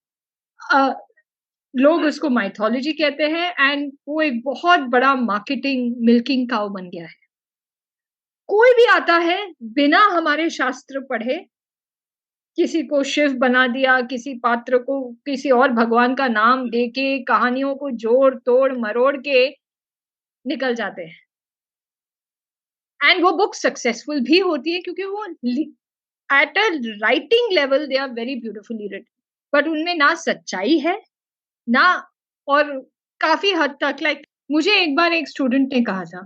लोग उसको माइथोलॉजी कहते हैं एंड वो एक बहुत बड़ा मार्केटिंग मिल्किंग काउ बन गया है. कोई भी आता है बिना हमारे शास्त्र पढ़े, किसी को शिव बना दिया, किसी पात्र को किसी और भगवान का नाम देके कहानियों को जोड़ तोड़ मरोड़ के निकल जाते हैं. एंड वो बुक सक्सेसफुल भी होती है क्योंकि वो at a writing level they are very beautifully written, but उनमें ना सच्चाई है ना, और काफी हद तक लाइक मुझे एक बार एक स्टूडेंट ने कहा था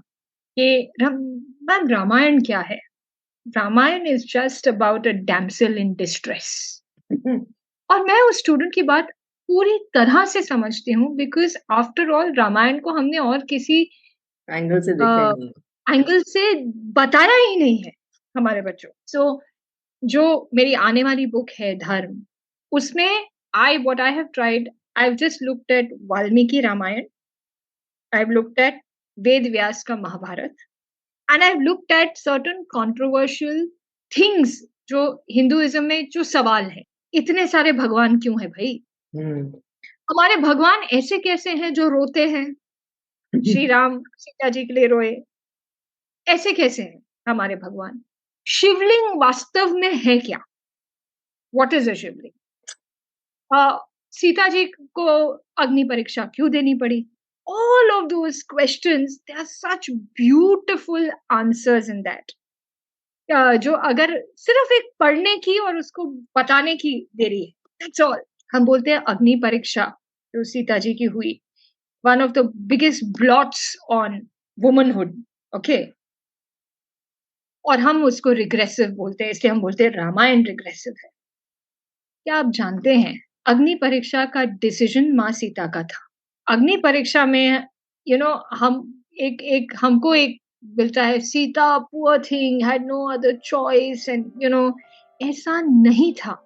कि मैम रामायण क्या है? Ramayan is just about a damsel in distress. और मैं उस स्टूडेंट की बात पूरी तरह से समझती हूँ, बिकॉज आफ्टर ऑल रामायण को हमने और किसी एंगल से देखा नहीं, एंगल से बताया ही नहीं है हमारे बच्चों. सो जो मेरी आने वाली बुक है धर्म, उसमें what I have tried, I've just looked at Valmiki Ramayan, I've looked at Ved Vyas का Mahabharat, and I've looked at certain controversial things जो हिंदुइज्म में जो सवाल है. इतने सारे भगवान क्यों है भाई? हमारे भगवान ऐसे कैसे हैं जो रोते हैं? श्री राम सीता जी के लिए रोए, ऐसे कैसे हैं हमारे भगवान? शिवलिंग वास्तव में है क्या? What is a शिवलिंग? सीता जी को अग्नि परीक्षा क्यों देनी पड़ी? All of those questions, there are such beautiful answers in that. जो अगर सिर्फ एक पढ़ने की और उसको बताने की देरी है, that's all. हम बोलते हैं अग्नि परीक्षा जो सीता जी की हुई, one of the biggest blots on womanhood, okay? और हम उसको रिग्रेसिव बोलते हैं, इसलिए हम बोलते हैं रामायण रिग्रेसिव है. क्या आप जानते हैं अग्नि परीक्षा का डिसीजन माँ सीता का था? अग्नि परीक्षा में हम हमको एक मिलता है Sita poor thing had no other choice and ऐसा नहीं था.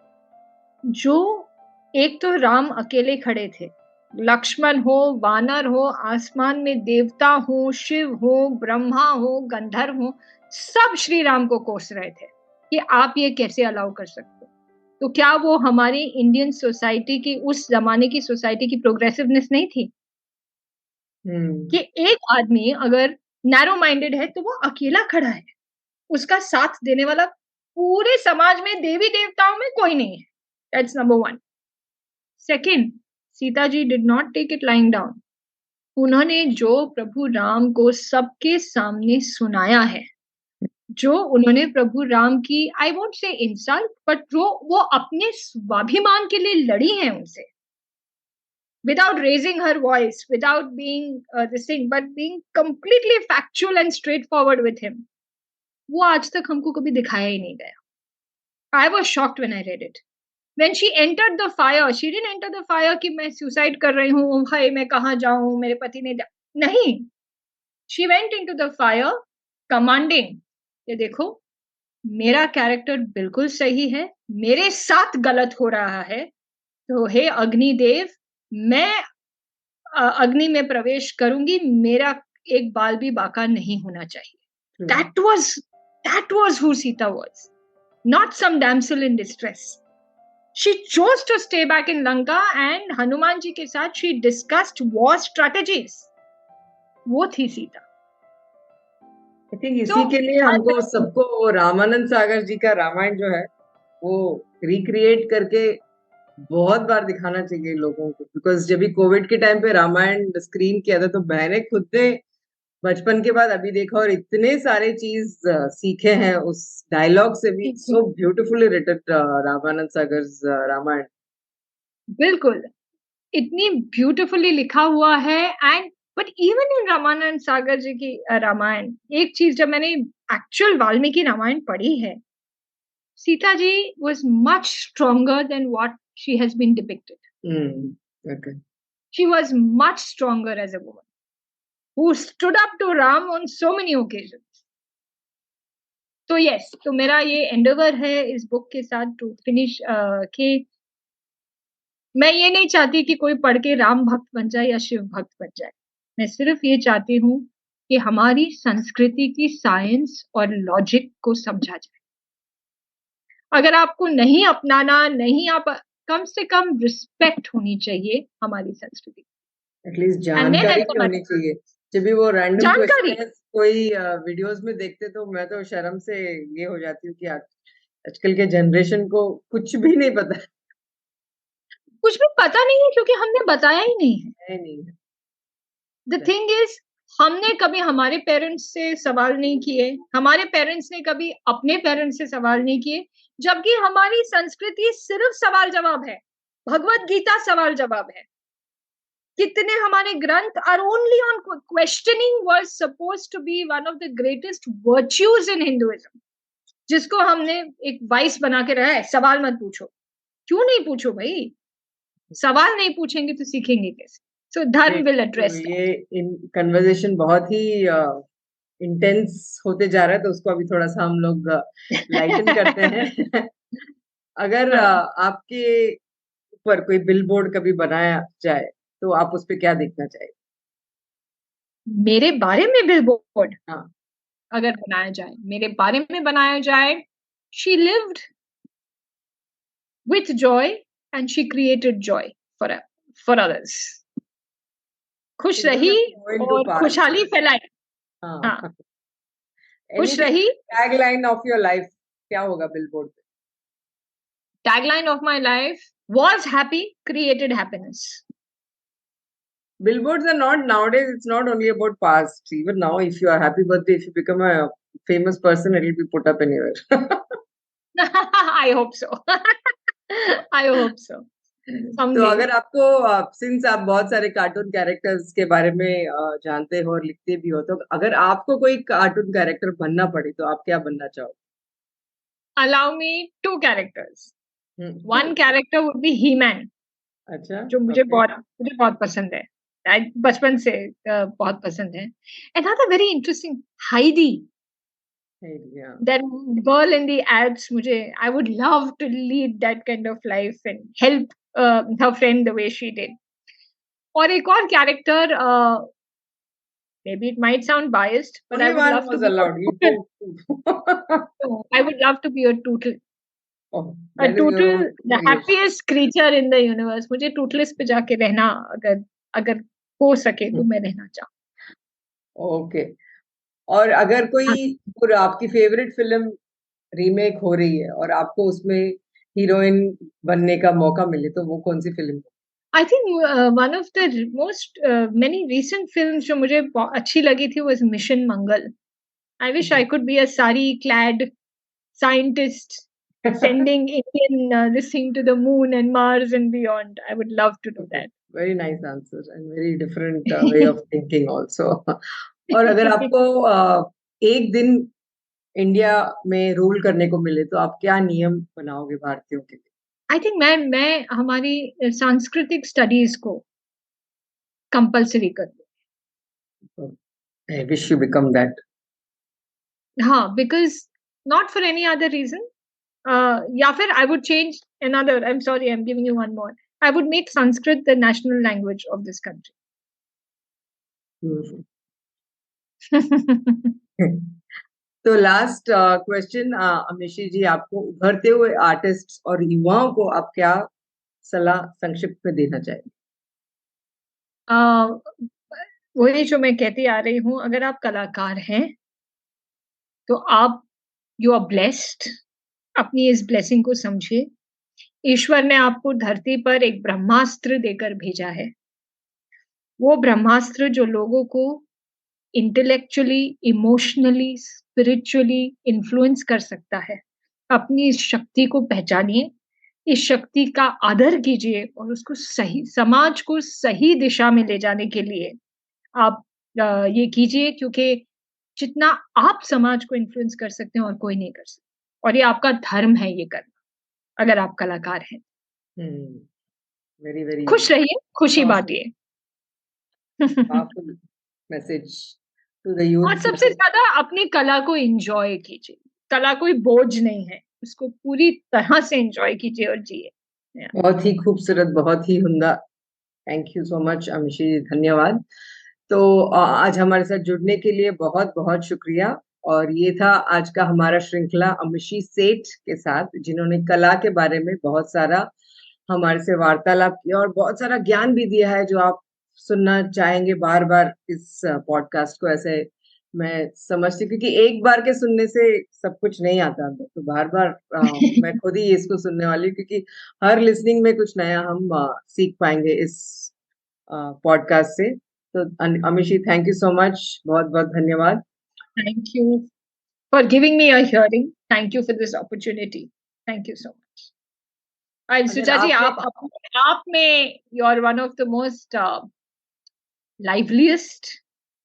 जो एक तो राम अकेले खड़े थे, लक्ष्मण हो, वानर हो, आसमान में देवता हो, शिव हो, ब्रह्मा हो, गंधर्व हो, सब श्री राम को कोस रहे थे कि आप ये कैसे अलाउ कर सकते हो. तो क्या वो हमारी इंडियन सोसाइटी की, उस जमाने की सोसाइटी की प्रोग्रेसिवनेस नहीं थी? कि एक आदमी अगर नैरो माइंडेड है तो वो अकेला खड़ा है, उसका साथ देने वाला पूरे समाज में देवी देवताओं में कोई नहीं है। That's number 1। Second, Sita ji did not take it lying down. उन्होंने जो प्रभु राम को सबके सामने सुनाया है, जो उन्होंने प्रभु राम की, I won't say insult, but जो वो अपने स्वाभिमान के लिए लड़ी हैं उनसे, without raising her voice, without being this thing, but being completely factual and straightforward with him, वो आज तक हमको कभी दिखाया ही नहीं गया। I was shocked when I read it. When she entered the fire, she didn't enter the fire कि मैं suicide कर रही हूँ, हाय मैं कहाँ जाऊँ, मेरे पति ने नहीं, she went into the fire commanding, ये देखो मेरा कैरेक्टर बिल्कुल सही है, मेरे साथ गलत हो रहा है, तो हे अग्निदेव, मैं अग्नि में प्रवेश करूंगी, मेरा एक बाल भी बाका नहीं होना चाहिए। That was who Sita was, not some damsel in distress. She chose to stay back in Lanka and Hanuman ji के साथ she discussed war strategies. वो थी सीता। आई थिंक इसी के लिए हमको सबको वो रामानंद सागर जी का रामायण जो है वो रिक्रिएट करके बहुत बार दिखाना चाहिए लोगों को, बिकॉज जब भी कोविड के टाइम पे रामायण स्क्रीन किया था तो मैंने खुद ने बचपन के बाद अभी देखा और इतने सारे चीज सीखे हैं उस डायलॉग से भी। So beautifully written Ramanand Sagar Ramayan. बिल्कुल, इतनी ब्यूटीफुली लिखा हुआ है। And but even in Ramanand Sagar ji की रामायण, एक चीज जब मैंने एक्चुअल वाल्मीकि रामायण पढ़ी है, Sita ji was much stronger than what she has been depicted. Okay. She was much stronger as a woman who stood up to Ram on so many occasions. तो yes, तो मेरा ये एंडेवर है इस बुक के साथ टू फिनिश कि मैं ये नहीं चाहती कि कोई पढ़ के राम भक्त बन जाए या शिव भक्त बन जाए। मैं सिर्फ ये चाहती हूँ कि हमारी संस्कृति की साइंस और लॉजिक को समझा जाए। अगर आपको नहीं अपनाना, नहीं आप कम से कम रिस्पेक्ट होनी चाहिए हमारी संस्कृति, एटलीस्ट जानकारी की होनी चाहिए। जब भी वो रैंडम क्वेश्चन कोई वीडियोस में देखते तो मैं तो शर्म से ये हो जाती हूँ कि आजकल के जनरेशन को कुछ भी नहीं पता। कुछ भी पता नहीं है क्योंकि हमने बताया ही नहीं है। द थिंग इज, हमने कभी हमारे पेरेंट्स से सवाल नहीं किए, हमारे पेरेंट्स ने कभी अपने पेरेंट्स से सवाल नहीं किए, जबकि हमारी संस्कृति सिर्फ सवाल जवाब है। भगवत गीता सवाल जवाब है। कितने हमारे ग्रंथ are only on questioning was supposed to be one of the greatest virtues in Hinduism, जिसको हमने एक वाइस बना के रहा है, सवाल मत पूछो। क्यों नहीं पूछो भाई? सवाल नहीं पूछेंगे तो सीखेंगे कैसे? सो धर्म विल एड्रेस ये इन कन्वर्सेशन बहुत ही इंटेंस होते जा रहा है, तो उसको अभी थोड़ा सा हम लोग लाइटन करते हैं। अगर आपके ऊपर कोई बिलबोर्ड कभी बनाया जाए तो आप उस पे क्या देखना चाहेंगे? मेरे बारे में बिलबोर्ड? हाँ, अगर बनाया जाए, मेरे बारे में बनाया जाए, she lived with joy and she created joy for others. खुश रही और खुशहाली फैलाई। हाँ, खुश रही। टैगलाइन ऑफ योर लाइफ क्या होगा बिलबोर्ड पे? Tagline of my life was happy, created happiness. Billboards are not nowadays. It's not only about past. Even now, if you are happy birthday, if you become a famous person, it will be put up anywhere. I hope so. I hope so. तो अगर आपको since आप बहुत सारे cartoon characters के बारे में जानते हो और लिखते भी हो, तो अगर आपको कोई कार्टून कैरेक्टर बनना पड़े तो आप क्या बनना चाहोगे? Allow me 2 characters. One character would be He-Man. अच्छा, जो मुझे बहुत पसंद है, बचपन से बहुत पसंद है। Another very interesting, Heidi. Yeah. That girl in the Alps, I would love to lead that kind of life and help her friend the way she did. और एक और character, maybe it might sound biased, but I would love to be I would love to be a Tootle. A Tootle, the happiest creature in the universe. मुझे Tootles पे जाके रहना अगर हो सके तो मैं रहना चाहूँ। ओके। और अगर हाँ, कोई और आपकी फेवरेट फिल्म रीमेक हो रही है और आपको उसमें हीरोइन बनने का मौका मिले तो वो कौन सी film? I think one of the most many recent films जो मुझे अच्छी लगी थी was mission Mangal. I wish I could be a sari clad scientist sending Indian this thing to the moon and Mars and beyond. I would love to do Okay, that. very nice answer and very different way of thinking also. और अगर आपको एक दिन India में rule करने को मिले तो आप क्या नियम बनाओगे भारतीयों के आई थिंक मैं हमारी सांस्कृतिक स्टडीज को कंपल्सरी कर दूँ। लिए? I wish you become that. हाँ, because not for any other reason या फिर I would change another I am sorry I am giving you one more. I would make Sanskrit the national language of this country. तो last question Amishi ji, आपको उभरते हुए artist और युवाओं को आप क्या सलाह संक्षिप्त में देना चाहेंगे? अ, वही जो मैं कहती आ रही हूँ, अगर आप कलाकार हैं, तो आप यू आर ब्लेस्ड, अपनी इस ब्लेसिंग को समझिए। ईश्वर ने आपको धरती पर एक ब्रह्मास्त्र देकर भेजा है। वो ब्रह्मास्त्र जो लोगों को इंटेलेक्चुअली, इमोशनली, स्पिरिचुअली इन्फ्लुएंस कर सकता है। अपनी इस शक्ति को पहचानिए, इस शक्ति का आदर कीजिए और उसको सही समाज को सही दिशा में ले जाने के लिए आप ये कीजिए क्योंकि जितना आप समाज को इन्फ्लुएंस कर सकते हैं और कोई नहीं कर सकता और ये आपका धर्म है ये करना, अगर आप कलाकार हैं। वेरी वेरी खुश रहिए, खुशी पावरफुल बाँटिए। पावरफुल मैसेज टू द और यूथ. सबसे ज़्यादा अपनी कला को एन्जॉय कीजिए। कला कोई बोझ नहीं है, उसको पूरी तरह से एन्जॉय कीजिए और जिए। या बहुत ही खूबसूरत, बहुत ही उम्दा. थैंक यू सो मच अमिशी जी, धन्यवाद. तो आज हमारे साथ जुड़ने के लिए बहुत-बहुत शुक्रिया. और ये था आज का हमारा श्रृंखला अमिशी सेठ के साथ, जिन्होंने कला के बारे में बहुत सारा हमारे से वार्तालाप किया और बहुत सारा ज्ञान भी दिया है, जो आप सुनना चाहेंगे बार-बार इस पॉडकास्ट को. ऐसे मैं समझती हूँ, क्योंकि एक बार के सुनने से सब कुछ नहीं आता अंदर, तो बार-बार मैं खुद ही इसको सुनने वाली हूँ, क्योंकि हर लिसनिंग में कुछ नया हम सीख पाएँगे इस पॉडकास्ट से. तो Amishi, thank you so much. बहुत-बहुत धन्यवाद. Thank you for giving me a hearing. Thank you for this opportunity. Thank you so much. अगर सुजा जी आपने आप अपने आप में you are one of the most liveliest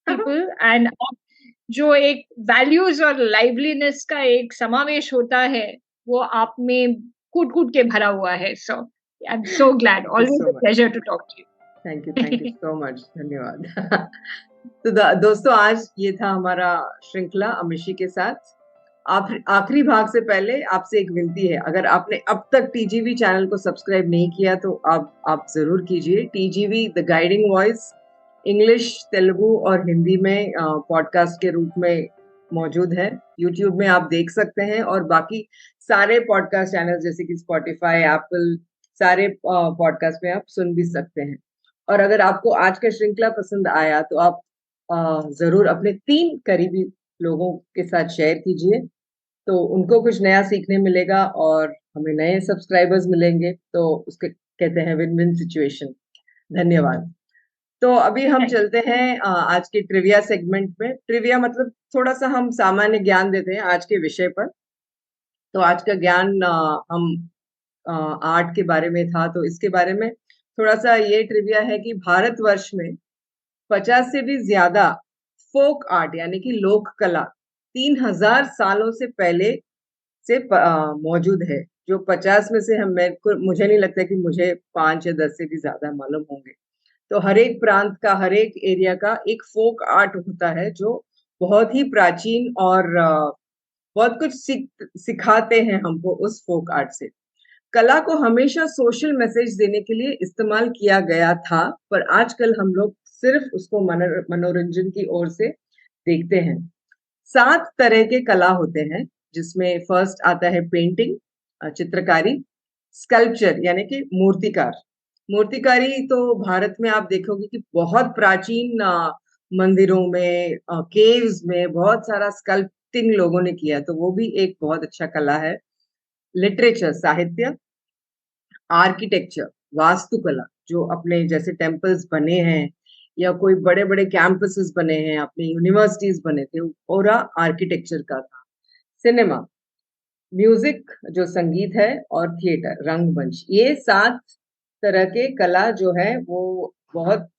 people and जो एक वैल्यूज़ और लाइवलीनेस का एक समावेश होता है, वो आप में कूट-कूट के भरा हुआ है। So I am so glad, thank you always so a much. Pleasure to talk to thank you you. So much. धन्यवाद. तो दोस्तों, आज ये था हमारा श्रृंखला अमिशी के साथ. आखिरी भाग से पहले आपसे एक विनती है, अगर आपने अब तक टीजीवी चैनल को सब्सक्राइब नहीं किया तो आप जरूर कीजिए. TGV the guiding voice English, Telugu और हिंदी में पॉडकास्ट के रूप में मौजूद है. यूट्यूब में आप देख सकते हैं और बाकी सारे पॉडकास्ट चैनल जैसे कि स्पॉटिफाई, एप्पल, सारे पॉडकास्ट में आप सुन भी सकते हैं. और अगर आपको आज का श्रृंखला पसंद आया तो आप ज़रूर अपने 3 करीबी लोगों के साथ शेयर कीजिए, तो उनको कुछ नया सीखने मिलेगा और हमें नए सब्सक्राइबर्स मिलेंगे, तो उसके कहते हैं विन-विन सिचुएशन. धन्यवाद. तो अभी हम थैंक चलते हैं आज के ट्रिविया सेगमेंट में. ट्रिविया मतलब थोड़ा-सा हम सामान्य ज्ञान देते हैं आज के विषय पर. तो आज का ज्ञान हम आर्ट के बारे में था, तो इसके बारे में थोड़ा-सा ये ट्रिविया है कि भारतवर्ष में 50 से भी ज़्यादा फ़ोक आर्ट यानी कि लोक कला 3000 सालों से पहले से मौजूद है. जो 50 में से हम मुझे नहीं लगता कि मुझे 5 या 10 से भी ज़्यादा मालूम होंगे. तो हर एक प्रांत का, हर एक एरिया का एक फ़ोक आर्ट होता है, जो बहुत ही प्राचीन और बहुत कुछ सिखाते हैं हमको उस फ़ोक आर्ट से. कला को हमेशा सोशल मैसेज देने के लिए इस्तेमाल किया गया था, पर आजकल हम लोग सिर्फ उसको मनोरंजन की ओर से देखते हैं. 7 तरह के कला होते हैं, जिसमें फर्स्ट आता है पेंटिंग, चित्रकारी, स्कल्पचर यानी कि मूर्तिकार, मूर्तिकारी तो भारत में आप देखोगे कि बहुत प्राचीन मंदिरों में, केव्स में बहुत सारा स्कल्पटिंग लोगों ने किया, तो वो भी एक बहुत अच्छा कला है। लिटरेचर, साहित्य, आर्किटेक्चर, वास्तुकला, जो अपने जैसे टेम्पल्स बने हैं या कोई बड़े-बड़े कैंपसेस बने हैं, अपने यूनिवर्सिटीज बने थे, वो पूरा आर्किटेक्चर का था। सिनेमा, म्यूजिक जो संगीत है, और थिएटर, रंगमंच, ये 7 तरह के कला जो है वो बहुत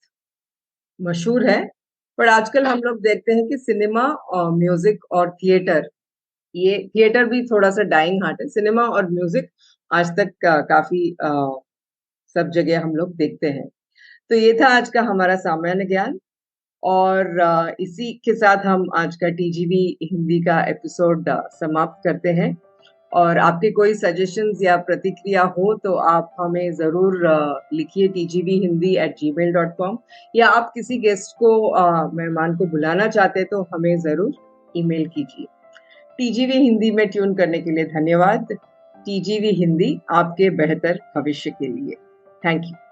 मशहूर है। पर आजकल हम लोग देखते हैं कि सिनेमा और म्यूजिक और थिएटर, ये थिएटर भी थोड़ा-सा डाइंग हार्ट है। सिनेमा और म्यूजिक आज तक काफ़ी सब जगह हम लोग देखते हैं। तो ये था आज का हमारा सामान्य ज्ञान, और इसी के साथ हम आज का टीजीवी हिंदी का एपिसोड समाप्त करते हैं। और आपके कोई सजेशंस या प्रतिक्रिया हो तो आप हमें ज़रूर लिखिए tgvhindi@gmail.com, या आप किसी गेस्ट को, मेहमान को बुलाना चाहते तो हमें ज़रूर ईमेल कीजिए। टीजीवी हिंदी में ट्यून करने के लिए धन्यवाद। टीजीवी हिंदी, आपके बेहतर भविष्य के लिए। Thank you.